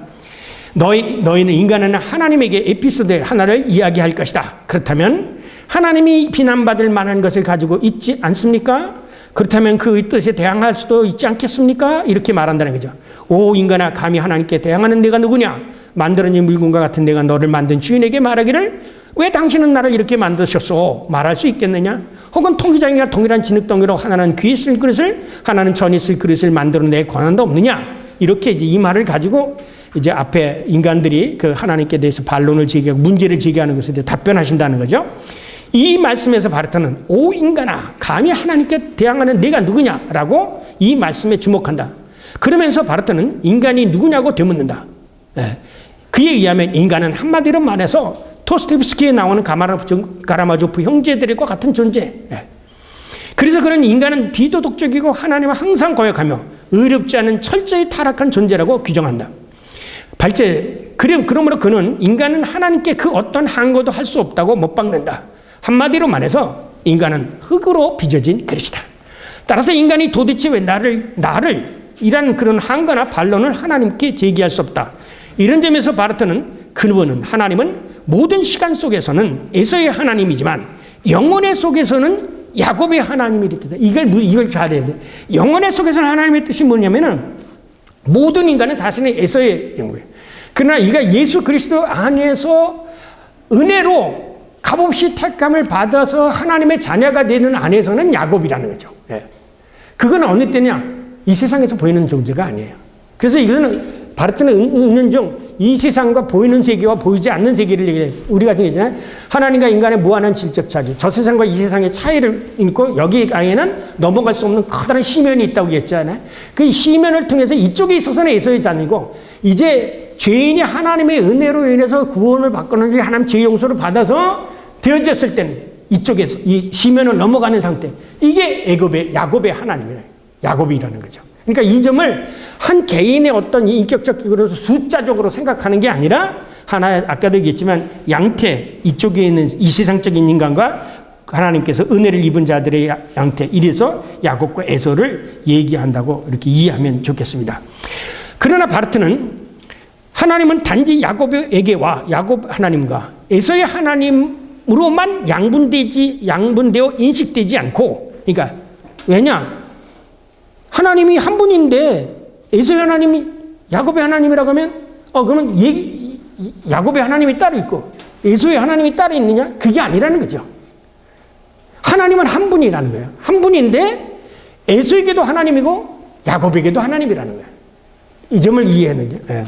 너희는 인간은 하나님에게 에피소드 하나를 이야기할 것이다. 그렇다면 하나님이 비난받을 만한 것을 가지고 있지 않습니까? 그렇다면 그 뜻에 대항할 수도 있지 않겠습니까? 이렇게 말한다는 거죠. 오 인간아, 감히 하나님께 대항하는 내가 누구냐? 만들어진 물건과 같은 내가 너를 만든 주인에게 말하기를 왜 당신은 나를 이렇게 만드셨소? 말할 수 있겠느냐? 혹은 통기장이가 동일한 진흙덩이로 하나는 귀에 쓸 그릇을 하나는 전에 쓸 그릇을 만들어 내 권한도 없느냐? 이렇게 이제 이 말을 가지고 이제 앞에 인간들이 그 하나님께 대해서 반론을 제기하고 문제를 제기하는 것에 대해 답변하신다는 거죠. 이 말씀에서 바르트는 오 인간아, 감히 하나님께 대항하는 내가 누구냐라고 이 말씀에 주목한다. 그러면서 바르트는 인간이 누구냐고 되묻는다. 그에 의하면 인간은 한마디로 말해서 도스토옙스키에 나오는 가라마조프 형제들과 같은 존재. 그래서 그런 인간은 비도덕적이고 하나님을 항상 거역하며 의롭지 않은 철저히 타락한 존재라고 규정한다. 그러므로 그는 인간은 하나님께 그 어떤 항거도 할 수 없다고 못 박는다. 한마디로 말해서 인간은 흙으로 빚어진 그릇이다. 따라서 인간이 도대체 왜 나를 이란 그런 항거나 반론을 하나님께 제기할 수 없다. 이런 점에서 바르트는 그분은 하나님은 모든 시간 속에서는 에서의 하나님이지만 영혼의 속에서는 야곱의 하나님이랬다. 이걸 잘해야 돼. 영혼의 속에서는 하나님의 뜻이 뭐냐면은 모든 인간은 사실은 에서의 영혼이에요. 그러나 이가 예수 그리스도 안에서 은혜로 값없이 택감을 받아서 하나님의 자녀가 되는 안에서는 야곱이라는 거죠. 그건 어느 때냐? 이 세상에서 보이는 존재가 아니에요. 그래서 이거는 바르트는 은연중 이 세상과 보이는 세계와 보이지 않는 세계를 얘기해요. 우리가 얘기하잖아요. 하나님과 인간의 무한한 질적 차이, 저 세상과 이 세상의 차이를 읽고 여기 강에는 넘어갈 수 없는 커다란 시면이 있다고 했잖아요. 그 시면을 통해서 이쪽에 있어서는 에서의 자녀이고 이제 죄인이 하나님의 은혜로 인해서 구원을 받거나 하나님 죄 용서를 받아서 되어졌을 때는 이쪽에서 이 시면을 넘어가는 상태. 이게 야곱의 하나님이에요. 야곱이라는 거죠. 그러니까 이 점을 한 개인의 어떤 인격적으로 숫자적으로 생각하는 게 아니라 하나의 아까도 얘기했지만 양태 이쪽에 있는 이 세상적인 인간과 하나님께서 은혜를 입은 자들의 양태 이래서 야곱과 에서를 얘기한다고 이렇게 이해하면 좋겠습니다. 그러나 바르트는 하나님은 단지 야곱에게와 야곱 하나님과 에서의 하나님으로만 양분되어 인식되지 않고 그러니까 왜냐? 하나님이 한 분인데 에서의 하나님이 야곱의 하나님이라고 하면 그러면 야곱의 하나님이 따로 있고 에서의 하나님이 따로 있느냐? 그게 아니라는 거죠. 하나님은 한 분이라는 거예요. 한 분인데 에서에게도 하나님이고 야곱에게도 하나님이라는 거예요. 이 점을 이해하는 거예요.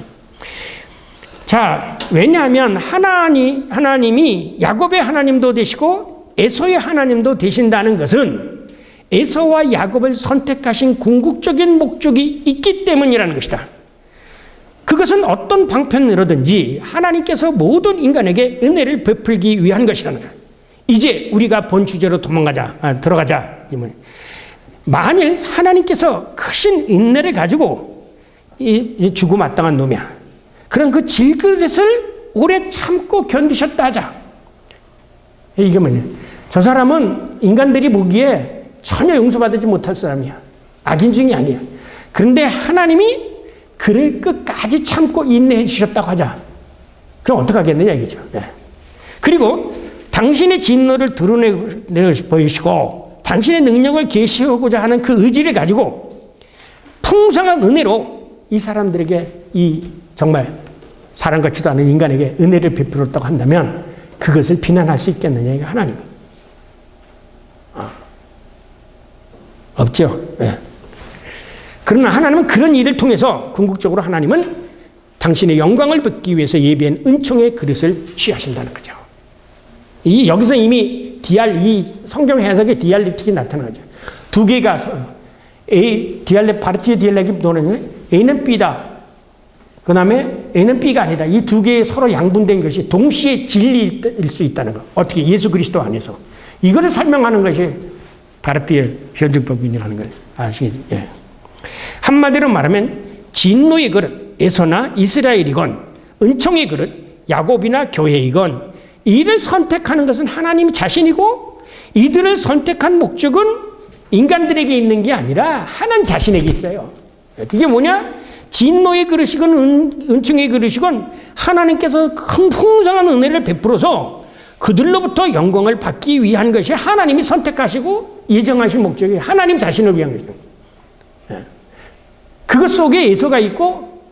자, 왜냐하면 하나님이 야곱의 하나님도 되시고 에서의 하나님도 되신다는 것은 에서와 야곱을 선택하신 궁극적인 목적이 있기 때문이라는 것이다. 그것은 어떤 방편으로든지 하나님께서 모든 인간에게 은혜를 베풀기 위한 것이라는 거야. 이제 우리가 본 주제로 들어가자. 만일 하나님께서 크신 인내를 가지고 주고 마땅한 놈이야. 그런 그 질그릇을 오래 참고 견디셨다 하자. 이게 뭐냐? 저 사람은 인간들이 보기에 전혀 용서받지 못할 사람이야. 악인 중이 아니야. 그런데 하나님이 그를 끝까지 참고 인내해 주셨다고 하자. 그럼 어떡하겠느냐 이거죠. 그리고 당신의 진노를 드러내 보이시고 당신의 능력을 계시하고자 하는 그 의지를 가지고 풍성한 은혜로 이 사람들에게 이 정말 사람 같지도 않은 인간에게 은혜를 베풀었다고 한다면 그것을 비난할 수 있겠느냐 이게 하나님. 없죠. 그러나 하나님은 그런 일을 통해서 궁극적으로 하나님은 당신의 영광을 받기 위해서 예비한 은총의 그릇을 취하신다는 거죠. 여기서 이미 이 성경 해석의 디알렉틱이 나타나죠. 두 개가 바르트의 디알렉틱이 뭐냐면 A는 B다. 그 다음에 A는 B가 아니다. 이 두 개의 서로 양분된 것이 동시에 진리일 수 있다는 거. 어떻게? 예수 그리스도 안에서. 이거를 설명하는 것이 바르트의 현증법이라는 걸 아시겠죠? 한마디로 말하면 진노의 그릇, 에서나 이스라엘이건 은총의 그릇, 야곱이나 교회이건 이를 선택하는 것은 하나님 자신이고 이들을 선택한 목적은 인간들에게 있는 게 아니라 하나님 자신에게 있어요. 그게 뭐냐? 진노의 그릇이건 은총의 그릇이건 하나님께서 큰 풍성한 은혜를 베풀어서 그들로부터 영광을 받기 위한 것이 하나님이 선택하시고 예정하신 목적이 하나님 자신을 위한 것입니다. 그것 속에 에서가 있고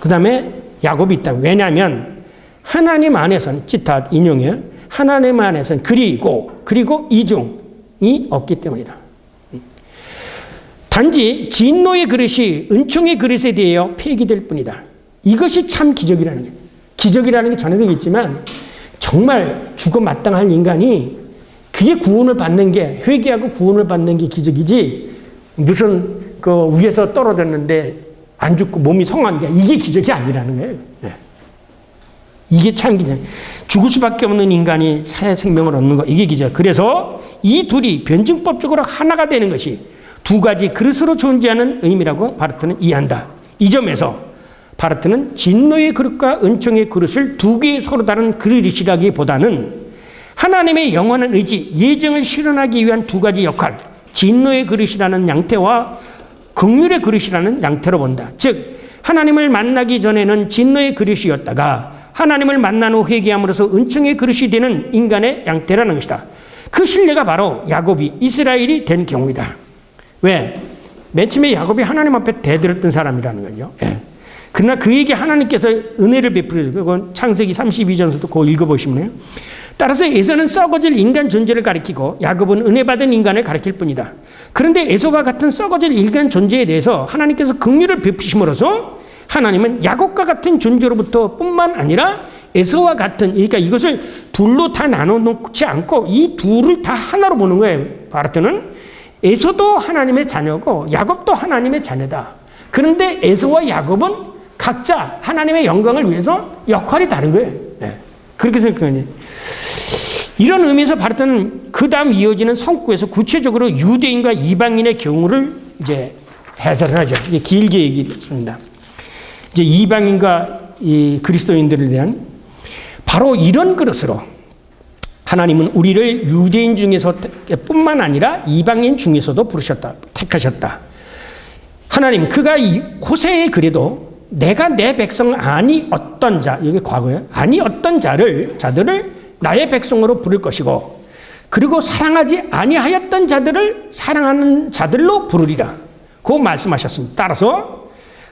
그 다음에 야곱이 있다. 왜냐하면 하나님 안에서는 찌탓 인용이에요. 하나님 안에서는 그리고 이중이 없기 때문이다. 단지 진노의 그릇이 은총의 그릇에 대하여 폐기될 뿐이다. 이것이 참 기적이라는 거예요. 기적이라는 게 전에도 있지만 정말 죽어 마땅한 인간이 그게 구원을 받는 게 회개하고 구원을 받는 게 기적이지 무슨 그 위에서 떨어졌는데 안 죽고 몸이 성한 게 이게 기적이 아니라는 거예요. 이게 참 기죠. 죽을 수밖에 없는 인간이 새 생명을 얻는 거, 이게 기죠. 그래서 이 둘이 변증법적으로 하나가 되는 것이 두 가지 그릇으로 존재하는 의미라고 바르트는 이해한다. 이 점에서 바르트는 진노의 그릇과 은총의 그릇을 두 개의 서로 다른 그릇이라기보다는 하나님의 영원한 의지, 예정을 실현하기 위한 두 가지 역할, 진노의 그릇이라는 양태와 긍휼의 그릇이라는 양태로 본다. 즉 하나님을 만나기 전에는 진노의 그릇이었다가 하나님을 만난 후 회개함으로써 은총의 그릇이 되는 인간의 양태라는 것이다. 그 신뢰가 바로 야곱이 이스라엘이 된 경우이다. 왜? 맨 처음에 야곱이 하나님 앞에 대들었던 사람이라는 거죠. 예. 그러나 그에게 하나님께서 은혜를 베풀어요. 그건 창세기 32장서도 그거 읽어보시면 따라서 에서는 썩어질 인간 존재를 가리키고 야곱은 은혜 받은 인간을 가리킬 뿐이다. 그런데 에서와 같은 썩어질 인간 존재에 대해서 하나님께서 긍휼을 베푸심으로써 하나님은 야곱과 같은 존재로부터 뿐만 아니라 에서와 같은, 그러니까 이것을 둘로 다 나눠놓지 않고 이 둘을 다 하나로 보는 거예요. 바르트는 에서도 하나님의 자녀고 야곱도 하나님의 자녀다. 그런데 에서와 야곱은 각자 하나님의 영광을 위해서 역할이 다른 거예요. 네. 그렇게 생각해요. 이런 의미에서 바르트는 그 다음 이어지는 성구에서 구체적으로 유대인과 이방인의 경우를 이제 해설을 하죠. 이게 길게 얘기했습니다. 이제 이방인과 이 그리스도인들에 대한 바로 이런 그릇으로 하나님은 우리를 유대인 중에서 뿐만 아니라 이방인 중에서도 부르셨다, 택하셨다. 하나님, 그가 호세에 그래도 내가 내 백성 아니 어떤 자, 이게 과거에 아니 어떤 자들을 나의 백성으로 부를 것이고, 그리고 사랑하지 아니하였던 자들을 사랑하는 자들로 부르리라. 고 말씀하셨습니다. 따라서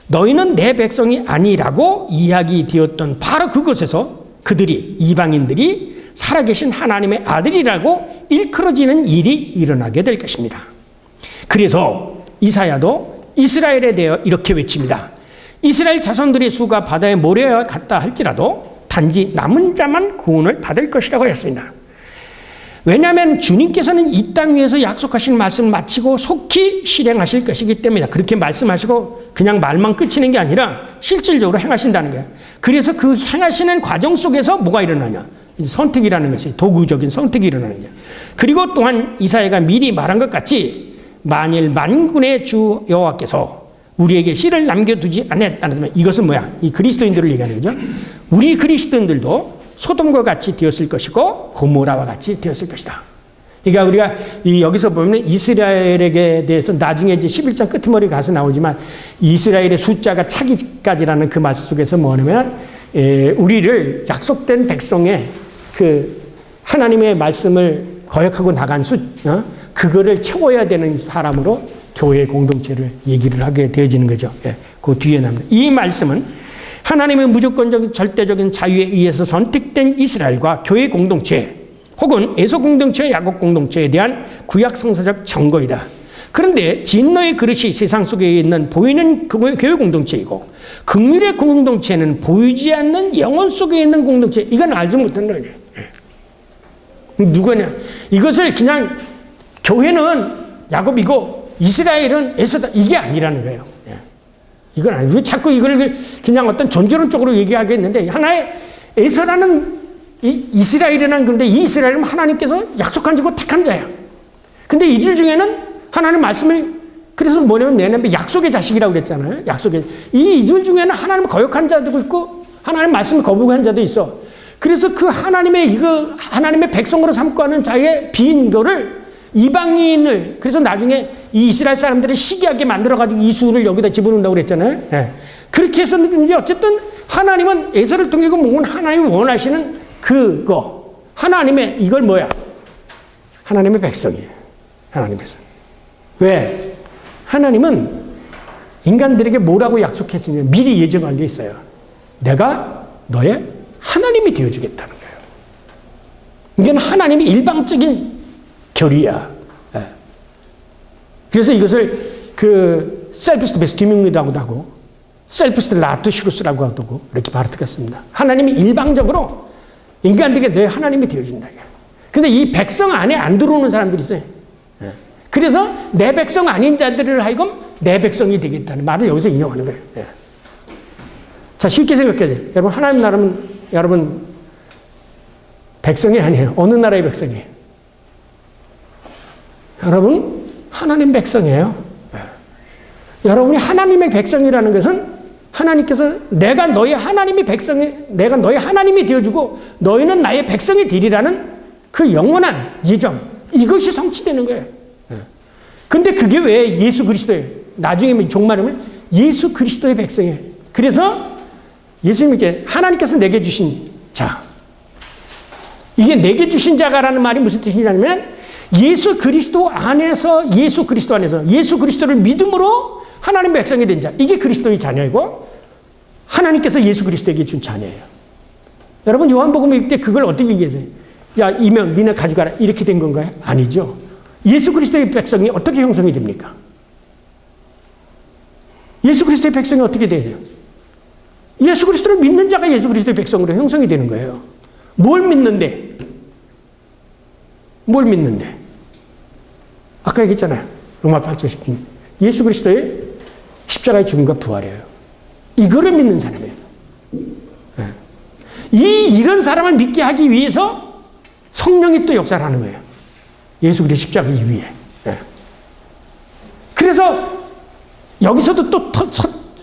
너희는 내 백성이 아니라고 이야기되었던 바로 그곳에서 그들이, 이방인들이 살아계신 하나님의 아들이라고 일컬어지는 일이 일어나게 될 것입니다. 그래서 이사야도 이스라엘에 대해 이렇게 외칩니다. 이스라엘 자손들의 수가 바다의 모래와 같다 할지라도 단지 남은 자만 구원을 받을 것이라고 했습니다. 왜냐하면 주님께서는 이 땅 위에서 약속하신 말씀을 마치고 속히 실행하실 것이기 때문이다. 그렇게 말씀하시고 그냥 말만 끝이는 게 아니라 실질적으로 행하신다는 거예요. 그래서 그 행하시는 과정 속에서 뭐가 일어나냐? 선택이라는 것이 도구적인 선택이 일어나는 거예요. 그리고 또한 이사야가 미리 말한 것 같이 만일 만군의 주 여호와께서 우리에게 씨를 남겨두지 않았다면, 이것은 뭐야? 이 그리스도인들을 얘기하는 거죠. 우리 그리스도인들도 소돔과 같이 되었을 것이고 고모라와 같이 되었을 것이다. 그러니까 우리가 여기서 보면 이스라엘에게 대해서 나중에 이제 11장 끄트머리 가서 나오지만 이스라엘의 숫자가 차기까지라는 그 말씀 속에서 뭐냐면 우리를 약속된 백성의 그 하나님의 말씀을 거역하고 나간 그거를 채워야 되는 사람으로 교회 공동체를 얘기를 하게 되어지는 거죠. 예, 그 뒤에 남는 이 말씀은 하나님의 무조건적인 절대적인 자유에 의해서 선택된 이스라엘과 교회 공동체 혹은 에서 공동체, 야곱 공동체에 대한 구약 성서적 증거이다. 그런데 진노의 그릇이 세상 속에 있는 보이는 교회 공동체이고 긍휼의 공동체는 보이지 않는 영혼 속에 있는 공동체, 이건 알지 못한다. 누구냐? 이것을 그냥 교회는 야곱이고 이스라엘은 에서다, 이게 아니라는 거예요. 이건 아니에요. 왜 자꾸 이걸 그냥 어떤 전제론적으로 얘기하겠는데, 하나의 에서라는 이스라엘이라는, 그런데 이 이스라엘은 하나님께서 약속한 자고 택한 자야. 근데 이들 중에는 하나님 말씀을, 그래서 뭐냐면 내내 약속의 자식이라고 그랬잖아요. 약속의. 이들 중에는 하나님 거역한 자도 있고 하나님 말씀을 거부한 자도 있어. 그래서 그 하나님의 백성으로 삼고 하는 자의 비인도를 이방인을, 그래서 나중에 이 이스라엘 사람들을 시기하게 만들어가지고 이수를 여기다 집어넣는다고 그랬잖아요. 네. 그렇게 했었는데 어쨌든 하나님은 에서를 통해 뭔 하나님이 원하시는 그거, 하나님의 이걸 뭐야? 하나님의 백성이에요. 하나님의 백성. 왜? 하나님은 인간들에게 뭐라고 약속했으냐, 미리 예정한 게 있어요. 내가 너의 하나님이 되어주겠다는 거예요. 이건 하나님의 일방적인 결의야. 예. 그래서 이것을 그 셀프스트 베스티밍이라고도 하고 셀프스트 라트슈루스라고 하고 이렇게 바르트가 씁니다. 하나님이 일방적으로 인간들에게 내 하나님이 되어준다. 근데 이 백성 안에 안 들어오는 사람들이 있어요. 예. 그래서 내 백성 아닌 자들을 하여금 내 백성이 되겠다는 말을 여기서 인용하는 거예요. 예. 자, 쉽게 생각해야 돼요. 여러분, 하나님 나라는 여러분 백성이 아니에요. 어느 나라의 백성이에요? 여러분 하나님 백성이에요. 여러분이 하나님의 백성이라는 것은 하나님께서 내가 너희 하나님이 백성이, 내가 너희 하나님이 되어주고 너희는 나의 백성이 되리라는 그 영원한 예정, 이것이 성취되는 거예요. 근데 그게 왜 예수 그리스도예요? 나중에 종말음을 예수 그리스도의 백성이에요. 그래서 예수님이 이제 하나님께서 내게 주신 자, 이게 내게 주신 자가라는 말이 무슨 뜻이냐면 예수 그리스도 안에서 예수 그리스도를 믿음으로 하나님 백성이 된 자, 이게 그리스도의 자녀이고 하나님께서 예수 그리스도에게 준 자녀예요. 여러분 요한복음 읽을 때 그걸 어떻게 얘기하세요? 야, 이면 니네 가져가라 이렇게 된 건가요? 아니죠. 예수 그리스도의 백성이 어떻게 형성이 됩니까? 예수 그리스도의 백성이 어떻게 돼요? 예수 그리스도를 믿는 자가 예수 그리스도의 백성으로 형성이 되는 거예요. 뭘 믿는데? 뭘 믿는데? 아까 얘기했잖아요. 로마 8장 10절. 예수 그리스도의 십자가의 죽음과 부활이에요. 이거를 믿는 사람이에요. 이런 사람을 믿게 하기 위해서 성령이 또 역사를 하는 거예요. 예수 그리스도 십자가 위에. 그래서 여기서도 또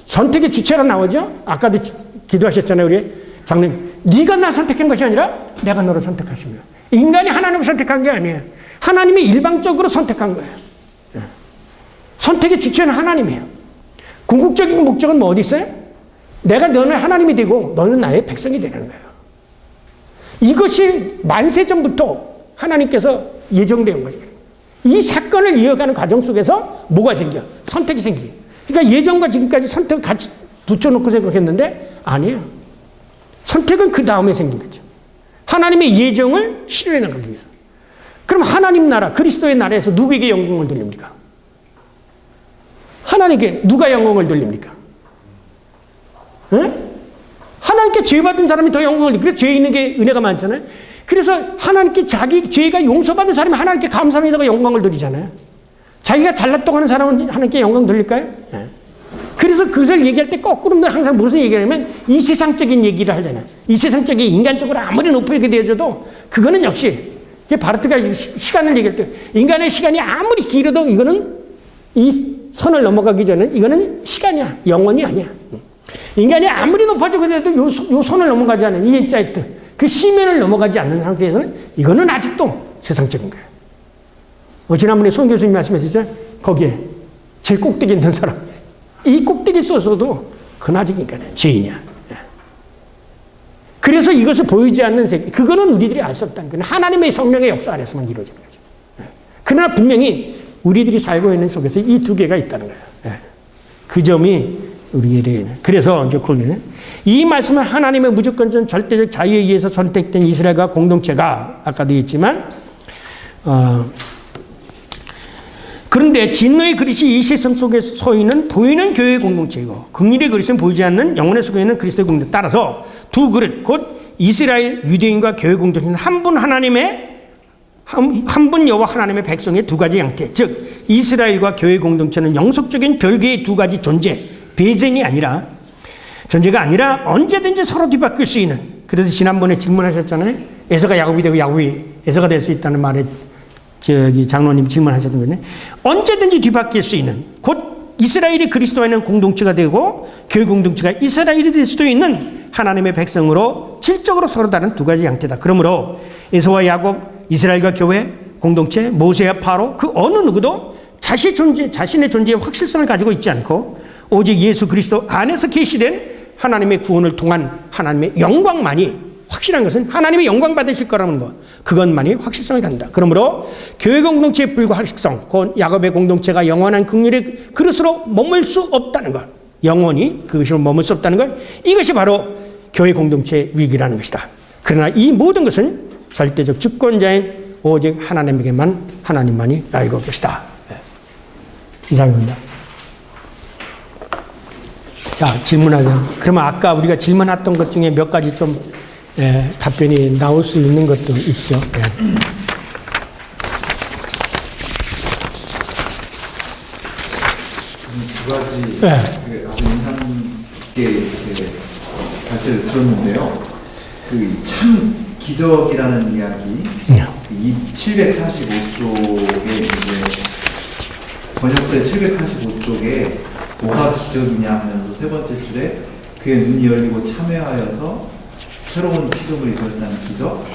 선택의 주체가 나오죠. 아까도 기도하셨잖아요. 우리 장로님. 네가 나 선택한 것이 아니라 내가 너를 선택하신 거예요. 인간이 하나님을 선택한 게 아니에요. 하나님이 일방적으로 선택한 거예요. 선택의 주체는 하나님이에요. 궁극적인 목적은 뭐 어디 있어요? 내가 너는 하나님이 되고 너는 나의 백성이 되는 거예요. 이것이 만세전부터 하나님께서 예정된 거예요. 이 사건을 이어가는 과정 속에서 뭐가 생겨? 선택이 생기죠. 그러니까 예전과 지금까지 선택을 같이 붙여놓고 생각했는데 아니에요. 선택은 그 다음에 생긴 거죠. 하나님의 예정을 실현해 나가기 위해서. 그럼 하나님 나라, 그리스도의 나라에서 누구에게 영광을 돌립니까? 하나님께 누가 영광을 돌립니까? 네? 하나님께 죄받은 사람이 더 영광을 돌립니다. 그래서 죄인에게 은혜가 많잖아요. 그래서 하나님께 자기 죄가 용서받은 사람이 하나님께 감사합니다가 영광을 돌리잖아요. 자기가 잘났다고 하는 사람은 하나님께 영광 돌릴까요? 네. 그래서 그것을 얘기할 때 거꾸로 늘 항상 무슨 얘기를 하냐면 이 세상적인 얘기를 하잖아요. 이 세상적인 인간적으로 아무리 높게 되어져도 그거는 역시 바르트가 시간을 얘기할 때 인간의 시간이 아무리 길어도 이거는 이 선을 넘어가기 전에 이거는 시간이야. 영원이 아니야. 인간이 아무리 높아지고 그래도 요 선을 넘어가지 않는 이 인사이트, 그 시면을 넘어가지 않는 상태에서는 이거는 아직도 세상적인 거예요. 지난번에 손 교수님 말씀하셨죠? 거기에 제일 꼭대기에 있는 사람. 이 꼭대기 쏘서도 그건 아직 인간이야. 죄인이야. 그래서 이것을 보이지 않는 세계. 그거는 우리들이 알 수 없다는 거예요. 하나님의 성령의 역사 안에서만 이루어지는 거죠. 그러나 분명히 우리들이 살고 있는 속에서 이 두 개가 있다는 거예요. 그 점이 우리에게. 그래서 이제 거기는 이 말씀은 하나님의 무조건적 절대적 자유에 의해서 선택된 이스라엘과 공동체가 아까도 얘기했지만 그런데 진노의 그릇이 이 세상 속에 서 있는 보이는 교회의 공동체이고 긍휼의 그릇은 보이지 않는 영혼의 속에 있는 그리스도의 공동체. 따라서 두 그릇 곧 이스라엘 유대인과 교회 공동체는 한 분 하나님의 한 분 여호와 하나님의 백성의 두 가지 양태, 즉 이스라엘과 교회 공동체는 영속적인 별개의 두 가지 존재, 배전이 아니라 존재가 아니라 언제든지 서로 뒤바뀔 수 있는. 그래서 지난번에 질문하셨잖아요. 에서가 야곱이 되고 야곱이 에서가 될 수 있다는 말에 장로님 질문하셨던 건데 언제든지 뒤바뀔 수 있는 곧 이스라엘이 그리스도와는 공동체가 되고 교회 공동체가 이스라엘이 될 수도 있는 하나님의 백성으로 질적으로 서로 다른 두 가지 양태다. 그러므로 에서와 야곱, 이스라엘과 교회 공동체, 모세와 바로 그 어느 누구도 자신의 존재의 확실성을 가지고 있지 않고 오직 예수 그리스도 안에서 계시된 하나님의 구원을 통한 하나님의 영광만이 확실한 것은 하나님의 영광 받으실 거라는 것, 그것만이 확실성을 갖는다. 그러므로 교회 공동체의 불과 확실성, 곧 야곱의 공동체가 영원한 긍휼의 그릇으로 머물 수 없다는 것, 영원히 그것으로 머물 수 없다는 것, 이것이 바로 교회 공동체의 위기라는 것이다. 그러나 이 모든 것은 절대적 주권자인 오직 하나님만이 알고 계시다. 이상입니다. 자, 질문하자. 그러면 아까 우리가 질문했던 것 중에 몇 가지 좀 답변이 나올 수 있는 것도 있죠. 두 가지 아주 인상 깊게 발제를 들었는데요. 그 참 기적이라는 이야기, 이 745쪽에 이제 번역서 745쪽에 뭐가 기적이냐 하면서 세 번째 줄에 그의 눈이 열리고 참회하여서 새로운 피조물이 되었다는 기적.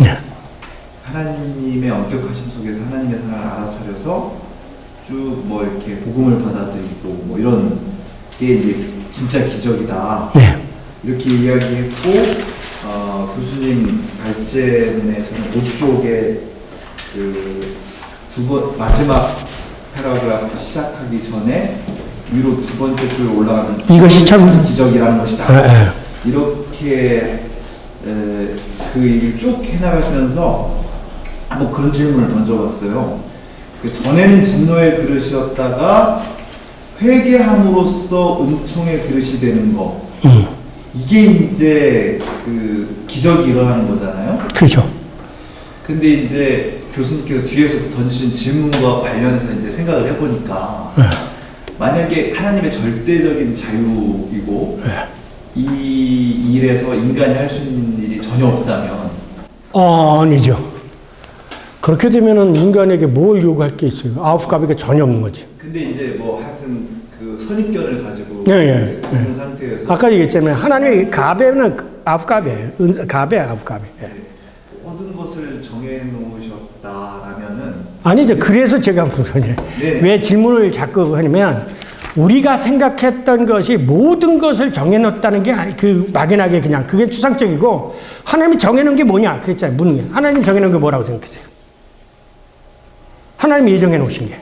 하나님의 엄격하심 속에서 하나님의 사랑을 알아차려서 쭉 뭐 이렇게 복음을 받아들이고 뭐 이런 게 이제 진짜 기적이다. 이렇게 이야기했고 교수님 발제문에서는 5쪽에 그 마지막 패러그래프 시작하기 전에 위로 두 번째 줄 올라가는 이것이 참 기적이라는 것이다. 이렇게 그 얘기를 쭉 해나가시면서 뭐 그런 질문을 던져봤어요. 그 전에는 진노의 그릇이었다가 회개함으로써 은총의 그릇이 되는 거. 이게 이제 그 기적이 일어나는 거잖아요. 그렇죠. 근데 이제 교수님께서 뒤에서 던지신 질문과 관련해서 이제 생각을 해보니까 만약에 하나님의 절대적인 자유이고 이 일에서 인간이 할 수 있는 일이 전혀 없다면 아니죠. 그렇게 되면은 인간에게 뭘 요구할 게 있어요? 아홉가비가 전혀 없는 거지. 근데 이제 뭐 하여튼 그 선입견을 가지고 있는 상태에서 아까 얘기했잖아요. 하나님의 가베는 아홉가비예요. 가베야 아홉가비. 모든 것을 정해 놓으셨다라면은 아니죠. 그래서 제가 물어요. 왜 질문을 자꾸 하냐면 우리가 생각했던 것이 모든 것을 정해놓았다는 게 그 막연하게 그냥 그게 추상적이고 하나님이 정해놓은 게 뭐냐 그랬잖아요. 묻는 게 하나님 정해놓은 게 뭐라고 생각했어요? 하나님이 예정해 놓으신 게.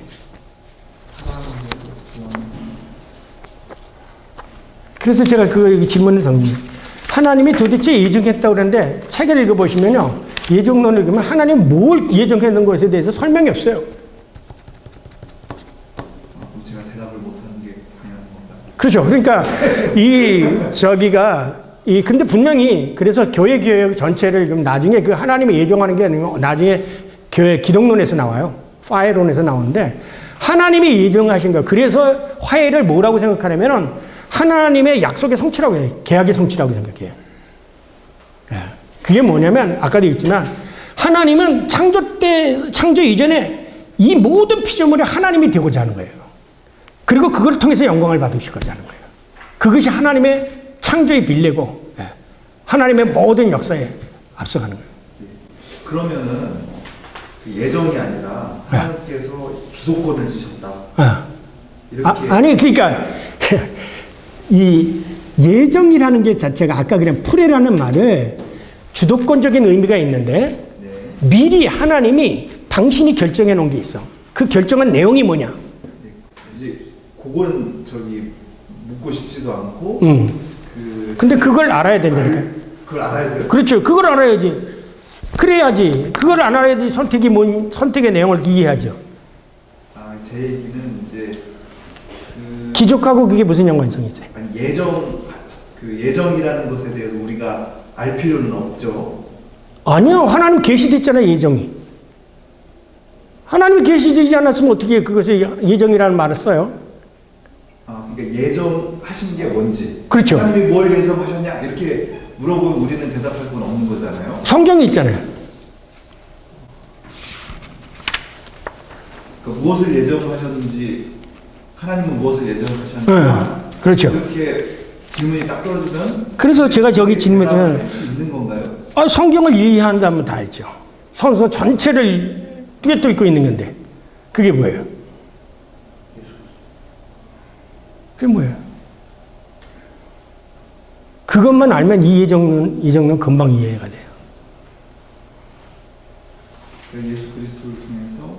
그래서 제가 그 질문을 던집니다. 하나님이 도대체 예정했다고 그러는데 책을 읽어보시면요. 예정론을 읽으면 하나님 뭘 예정해 놓은 것에 대해서 설명이 없어요. 제가 대답을 못하는 게 당연한 건가요? 그렇죠. 그러니까 근데 분명히 그래서 교회 개혁 전체를 나중에 그 하나님이 예정하는 게 아니고 나중에 교회 기독론에서 나와요. 화해론에서 나오는데 하나님이 예정하신 거. 그래서 화해를 뭐라고 생각하냐면은 하나님의 약속의 성취라고 해요. 계약의 성취라고 생각해요. 그게 뭐냐면 아까도 얘기했지만 하나님은 창조 이전에 이 모든 피조물이 하나님이 되고자 하는 거예요. 그리고 그걸 통해서 영광을 받으시고자 하는 거예요. 그것이 하나님의 창조의 빌레고 하나님의 모든 역사에 앞서가는 거예요. 그러면은 그 예정이 아니라 하나님께서 주도권을 지셨다. 이렇게 아니 그러니까 이 예정이라는 게 자체가 아까 그냥 프레라는 말을 주도권적인 의미가 있는데 미리 하나님이 당신이 결정해 놓은 게 있어. 그 결정한 내용이 뭐냐? 이제 그건 저기 묻고 싶지도 않고 근데 그걸 알아야 된다니까. 그걸 알아야 돼요. 그렇죠. 그걸 알아야지. 그래야지. 그걸 안 알아야지 선택의 내용을 이해하죠. 제 얘기는 이제 기적하고 그게 무슨 연관성이 있어요? 아니 예정이라는 것에 대해서 우리가 알 필요는 없죠. 아니요. 하나님 계시됐잖아요. 예정이. 하나님이 계시되지 않았으면 어떻게 그것을 예정이라는 말을 써요? 그러니까 예정하신 게 뭔지. 그렇죠. 하나님이 뭘 예정하셨냐 이렇게 물어보면 우리는 대답할 건 없는 거잖아요. 성경이 있잖아요. 그러니까 무엇을 예정하셨는지 하나님은 무엇을 예정하셨는지 그렇죠. 이렇게 질문이 딱 떨어지면 그래서 제가 저기 질문에 있는 건가요? 성경을 이해한다면 다 했죠. 성서 전체를 꿰뚫고 있는 건데 그게 뭐예요? 그게 뭐예요? 그것만 알면 이 예정론 금방 이해가 돼요. 예수 그리스도를 통해서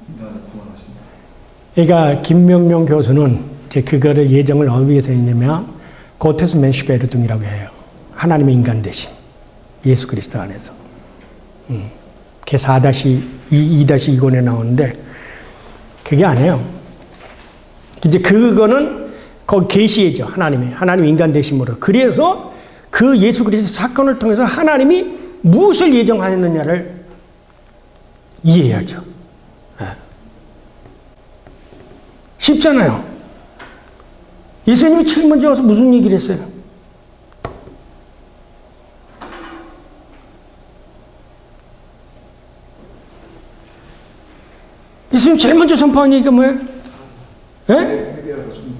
인간을 구원하신다. 그러니까 김명명 교수는 이제 그거를 예정을 어디에서 했냐면 고테스 맨슈베르둥이라고 해요. 하나님의 인간 대신 예수 그리스도 안에서. 그게 2-2-2권에 나오는데 그게 아니에요. 이제 그거는 거기 계시죠. 하나님 인간 대심으로. 그래서 그 예수 그리스도 사건을 통해서 하나님이 무엇을 예정하였느냐를 이해해야죠. 쉽잖아요. 예수님이 제일 먼저 와서 무슨 얘기를 했어요? 하나님 제일 먼저 선포한 얘기가 뭐예요? 예? 회개하고 좀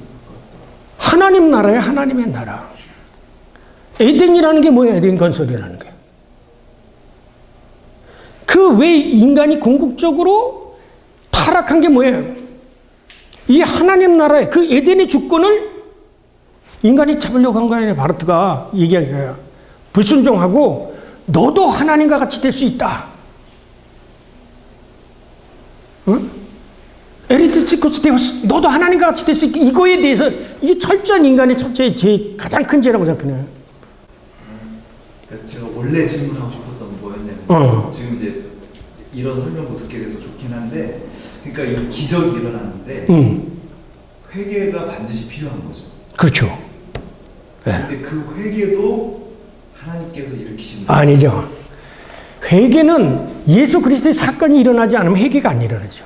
하나님 나라예요. 하나님의 나라. 에덴이라는 게 뭐예요? 에덴 건설이라는 게. 그 왜 인간이 궁극적으로 타락한 게 뭐예요? 이 하나님 나라의 그 에덴의 주권을 인간이 잡으려고 한 거 아니에요. 바르트가 얘기하기를 불순종하고 너도 하나님과 같이 될 수 있다. 응? 에리티스코스 데우스 너도 하나님과 같이 될 수 있다. 이거에 대해서 이게 철저한 인간의 첫째 제 가장 큰 죄라고 생각해요. 그러니까 제가 원래 질문하고 싶었던 건 뭐였냐면 지금 이제 이런 설명도 듣게 돼서 좋긴 한데 그러니까 이 기적이 일어났는데 회개가 반드시 필요한 거죠. 그렇죠. 네. 근데 그 회개도 하나님께서 일으키시는 아니죠. 회개는 예수 그리스도의 사건이 일어나지 않으면 회개가 안 일어나죠.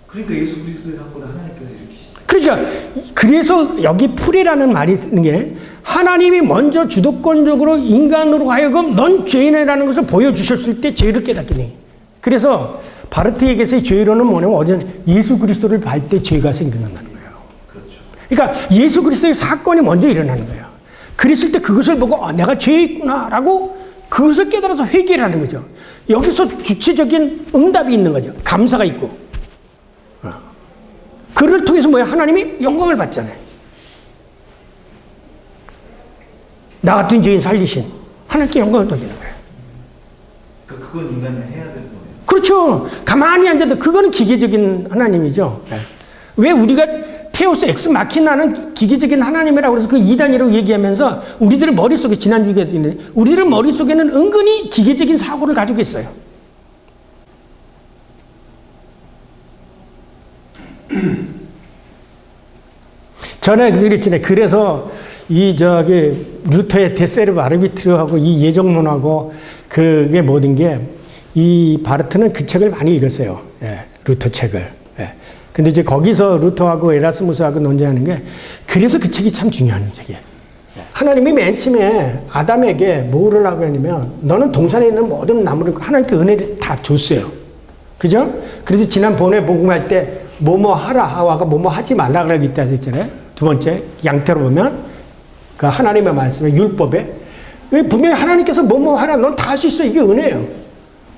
그러니까 예수 그리스도의 사건을 하나님께서 일으키시죠. 그러니까 그래서 여기 풀이라는 말이 쓰는 게 하나님이 먼저 주도권적으로 인간으로 하여금 넌 죄인이라는 것을 보여주셨을 때 죄를 깨닫게 돼. 그래서 바르트에게서의 죄로는 뭐냐면 어디는 예수 그리스도를 발 때 죄가 생겨난다는 거예요. 그렇죠. 그러니까 예수 그리스도의 사건이 먼저 일어나는 거예요. 그랬을 때 그것을 보고 내가 죄있구나라고 그것을 깨달아서 회개를 하는 거죠. 여기서 주체적인 응답이 있는 거죠. 감사가 있고. 그를 통해서 뭐야? 하나님이 영광을 받잖아요. 나 같은 죄인 살리신 하나님께 영광을 돌리는 거예요. 그러니까 그건 인간이 해야 되는 거예요. 그렇죠. 가만히 앉아도 그거는 기계적인 하나님이죠. 왜 우리가 테오스 엑스 마키나는 기계적인 하나님이라고 해서 그 이단이라고 얘기하면서 우리들 머릿속에 지난주에 했는데 우리들 머릿속에는 은근히 기계적인 사고를 가지고 있어요. 전에 그랬잖아요. 그래서 루터의 데세르브 아르비트르하고 이 예정론하고 그게 모든 게 이 바르트는 그 책을 많이 읽었어요. 예, 루터 책을. 예. 근데 이제 거기서 루터하고 에라스무스하고 논쟁하는 게 그래서 그 책이 참 중요한 책이에요. 하나님이 맨 처음에 아담에게 뭐를 하고 했냐면 너는 동산에 있는 모든 나무를 하나님께 은혜를 다 줬어요. 그죠? 그래서 지난번에 복음할 때 뭐뭐 하라 하와가 뭐뭐 하지 말라 그러기 있다 했잖아요. 두 번째 양태로 보면 그 하나님의 말씀에 율법에 분명히 하나님께서 뭐뭐 하라 넌 다 할 수 있어. 이게 은혜예요.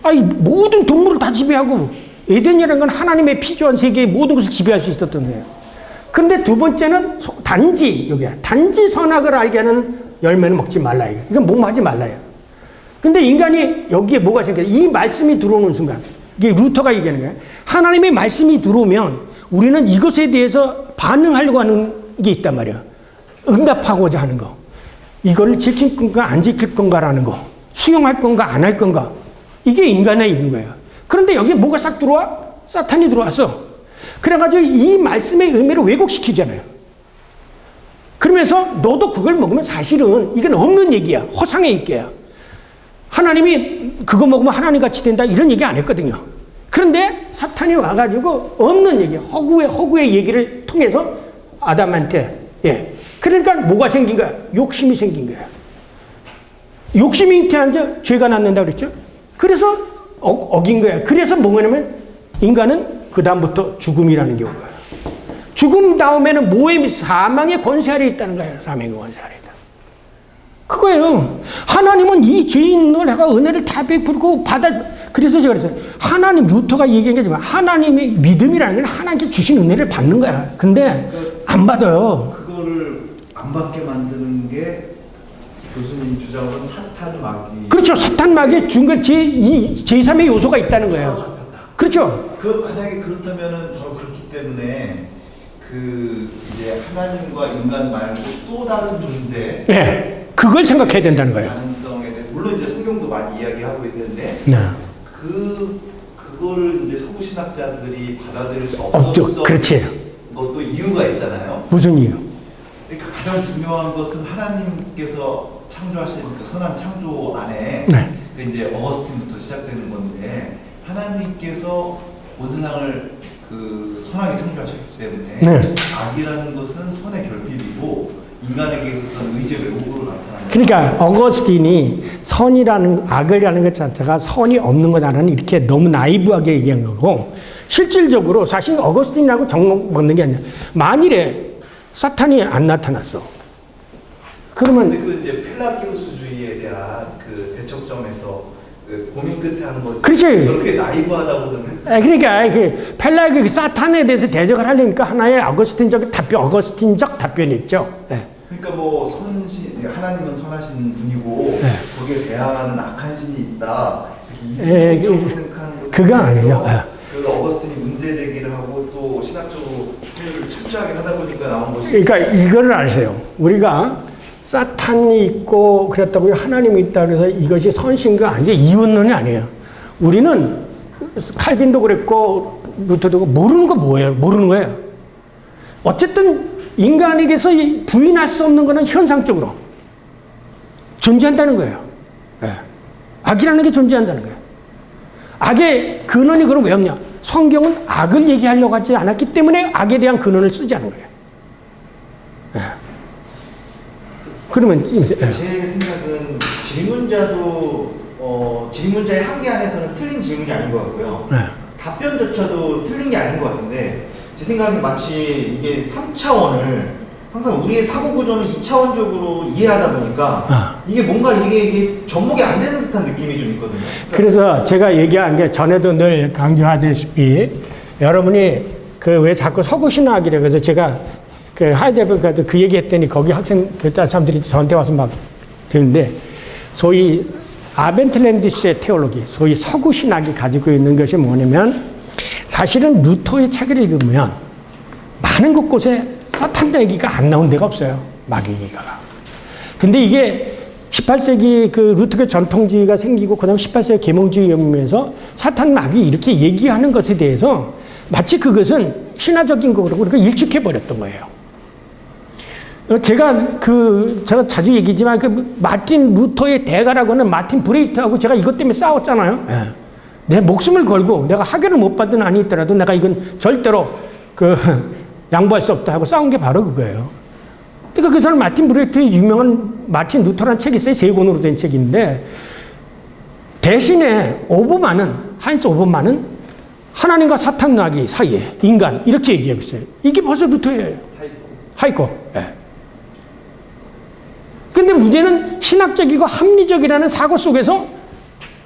아니 모든 동물을 다 지배하고 에덴이라는 건 하나님의 피조한 세계의 모든 것을 지배할 수 있었던 거예요. 그런데 두 번째는 단지 여기야. 단지 선악을 알게 하는 열매는 먹지 말라. 이건 뭐뭐 하지 말라요. 근데 인간이 여기에 뭐가 생겨요? 이 말씀이 들어오는 순간 이게 루터가 얘기하는 거예요. 하나님의 말씀이 들어오면 우리는 이것에 대해서 반응하려고 하는 게 있단 말이에요. 응답하고자 하는 거. 이걸 지킬 건가 안 지킬 건가라는 거. 수용할 건가 안 할 건가. 이게 인간에 있는 거예요. 그런데 여기에 뭐가 싹 들어와? 사탄이 들어왔어. 그래가지고 이 말씀의 의미를 왜곡시키잖아요. 그러면서 너도 그걸 먹으면 사실은 이건 없는 얘기야. 허상의 얘기야. 하나님이 그거 먹으면 하나님 같이 된다 이런 얘기 안 했거든요. 그런데 사탄이 와가지고 없는 얘기, 허구의 얘기를 통해서 아담한테 그러니까 뭐가 생긴 거야? 욕심이 생긴 거야. 욕심이 잉태한 죄가 낳는다 그랬죠? 그래서 어긴 거야. 그래서 뭐냐면 인간은 그 다음부터 죽음이라는 게 온 거야. 죽음 다음에는 뭐에 사망의 권세 아래 있다는 거예요. 사망의 권세 아래 있다. 그거예요. 하나님은 이 죄인을 해가 은혜를 다 베풀고 그래서 제가 그랬어요. 하나님 루터가 얘기한 게 뭐야? 하나님의 믿음이라는 건 하나님께 주신 은혜를 받는 거야. 근데 안 받아요. 그거를 안 받게 만드는 게 교수님 주장으로는 사탄 마귀. 그렇죠. 사탄 마귀의 중간 제3의 요소가 있다는 거예요. 그렇죠. 만약에 그렇다면은 바로 그렇기 때문에 이제 하나님과 인간 말고 또 다른 존재. 네. 그걸 생각해야 된다는 거예요. 가능성에 대해 물론 이제 성경도 많이 이야기하고 있는데 네. 그거를 이제 서구 신학자들이 받아들일 수 없죠. 없었던 그렇지. 것도 이유가 있잖아요. 무슨 이유? 그러니까 가장 중요한 것은 하나님께서 창조하신 그 선한 창조 안에 그 이제 어거스틴부터 시작되는 건데 하나님께서 온 세상을 그 선하게 창조하셨기 때문에 악이라는 것은 선의 결핍이고 인간에게 있어서는 의지의 왜곡으로 나타나는. 그러니까 어거스틴이 선이라는 악을이라는 것 자체가 선이 없는 거다라는 이렇게 너무 나이브하게 얘기한 거고, 실질적으로 사실 어거스틴이라고 정 먹는 게 아니라 만일에 사탄이 안 나타났어. 그러면 근데 그 이제 펠라기우스주의에 대한 그 대척점에서 그 고민 끝에 하는 거지. 그렇지. 저렇게 나이브하다고는. 그러니까 그 펠라기 사탄에 대해서 대적을 하려니까 하나의 어거스틴적 답변이 있죠. 네. 그러니까 뭐 선신, 하나님은 선하신 분이고 네. 거기에 대항하는 악한 신이 있다. 예, 이쪽으로 생각하는 것에 그거 아니에요. 대해서 그 어거스틴이 문제 제기를 하고 또 신학적으로 소유를 철저하게 하다 보니까 나온 것이. 그러니까 이거를 아세요. 우리가 사탄이 있고 그랬다고요. 하나님이 있다 그래서 이것이 선신과 아니에요. 이윤론이 아니에요. 우리는 칼빈도 그랬고 루터도 모르는 거 뭐예요? 모르는 거예요. 어쨌든 인간에게서 부인할 수 없는 거는 현상적으로 존재한다는 거예요. 네. 악이라는 게 존재한다는 거예요. 악의 근원이 그럼 왜 없냐? 성경은 악을 얘기하려고 하지 않았기 때문에 악에 대한 근원을 쓰지 않은 거예요. 네. 그러면 제 생각은 질문자의 한계 안에서는 틀린 질문이 아닌 것 같고요. 네. 답변조차도 틀린 게 아닌 것 같은데, 제 생각엔 마치 이게 3차원을 항상 우리의 사고 구조는 2차원적으로 이해하다 보니까 이게 뭔가 이게 접목이 안 되는 듯한 느낌이 좀 있거든요. 그래서 제가 얘기한 게 전에도 늘 강조하다시피 여러분이 그 왜 자꾸 서구신학이래. 그래서 제가 그 하이델베르크에서 그 얘기했더니 거기 학생 교단 사람들이 저한테 와서 막 되는데, 소위 아벤틀랜디스의 테올로기, 소위 서구 신학이 가지고 있는 것이 뭐냐면, 사실은 루터의 책을 읽으면 많은 곳곳에 사탄 얘기가 안 나온 데가 없어요. 마귀 얘기가. 근데 이게 18세기 그 루터교 전통주의가 생기고 그다음 18세기 계몽주의 혁명에서 사탄 마귀 이렇게 얘기하는 것에 대해서 마치 그것은 신화적인 거라고 그러니까 일축해 버렸던 거예요. 제가 자주 얘기지만 마틴 루터의 대가라고 하는 마틴 브레이트하고 제가 이것 때문에 싸웠잖아요. 네. 내 목숨을 걸고 내가 학위를 못 받은 안이 있더라도 내가 이건 절대로 양보할 수 없다 하고 싸운 게 바로 그거예요. 그러니까 그 사람 마틴 브레이트의 유명한 마틴 루터라는 책이 있어요. 3권으로 된 책인데, 대신에 하인스 오버만은 하나님과 사탄 마귀 사이에 인간 이렇게 얘기하고 있어요. 이게 벌써 루터예요. 하이코. 네. 근데 문제는 신학적이고 합리적이라는 사고 속에서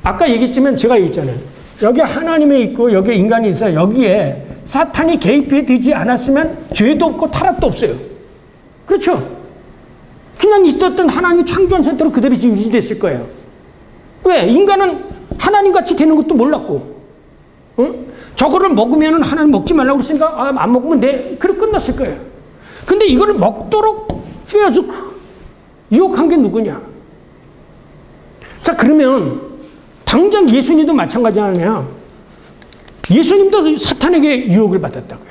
아까 얘기했지만 제가 얘기했잖아요. 여기 하나님이 있고 여기 인간이 있어요. 여기에 사탄이 개입해 되지 않았으면 죄도 없고 타락도 없어요. 그렇죠? 그냥 있었던 하나님이 창조한 상태로 그대로 유지됐을 거예요. 왜? 인간은 하나님같이 되는 것도 몰랐고, 저거를 먹으면 하나님 먹지 말라고 그랬으니까 안 먹으면 그래 끝났을 거예요. 근데 이거를 먹도록 유혹한 게 누구냐? 자, 그러면 당장 예수님도 마찬가지 아니냐? 예수님도 사탄에게 유혹을 받았다고요.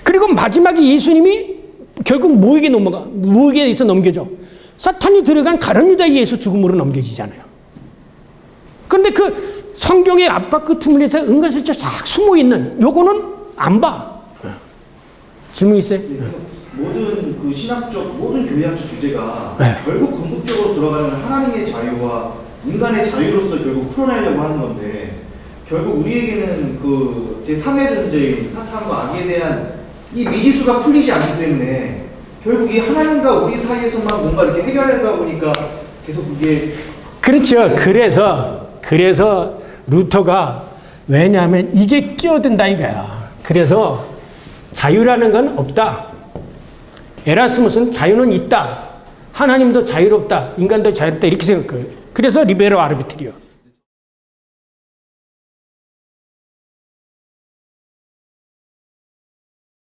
그리고 마지막에 예수님이 결국 무에게서 넘겨져. 사탄이 들어간 가룟 유다에 의해서 죽음으로 넘겨지잖아요. 그런데 그 성경의 앞과 끝으로 은근슬쩍 싹 숨어있는 요거는 안 봐. 질문 있어요? 모든 그 모든 교회학적 주제가 네. 결국 궁극적으로 들어가는 하나님의 자유와 인간의 자유로서 결국 풀어내려고 하는 건데, 결국 우리에게는 그 제3의 존재인 사탄과 악에 대한 이 미지수가 풀리지 않기 때문에 결국 이 하나님과 우리 사이에서만 뭔가 이렇게 해결하려다 보니까 계속 그게. 그렇죠. 그래서 루터가 왜냐하면 이게 끼어든다 이거야. 그래서 자유라는 건 없다. 에라스무스는 자유는 있다. 하나님도 자유롭다. 인간도 자유롭다. 이렇게 생각해요. 그래서 리베로 아르비트리오.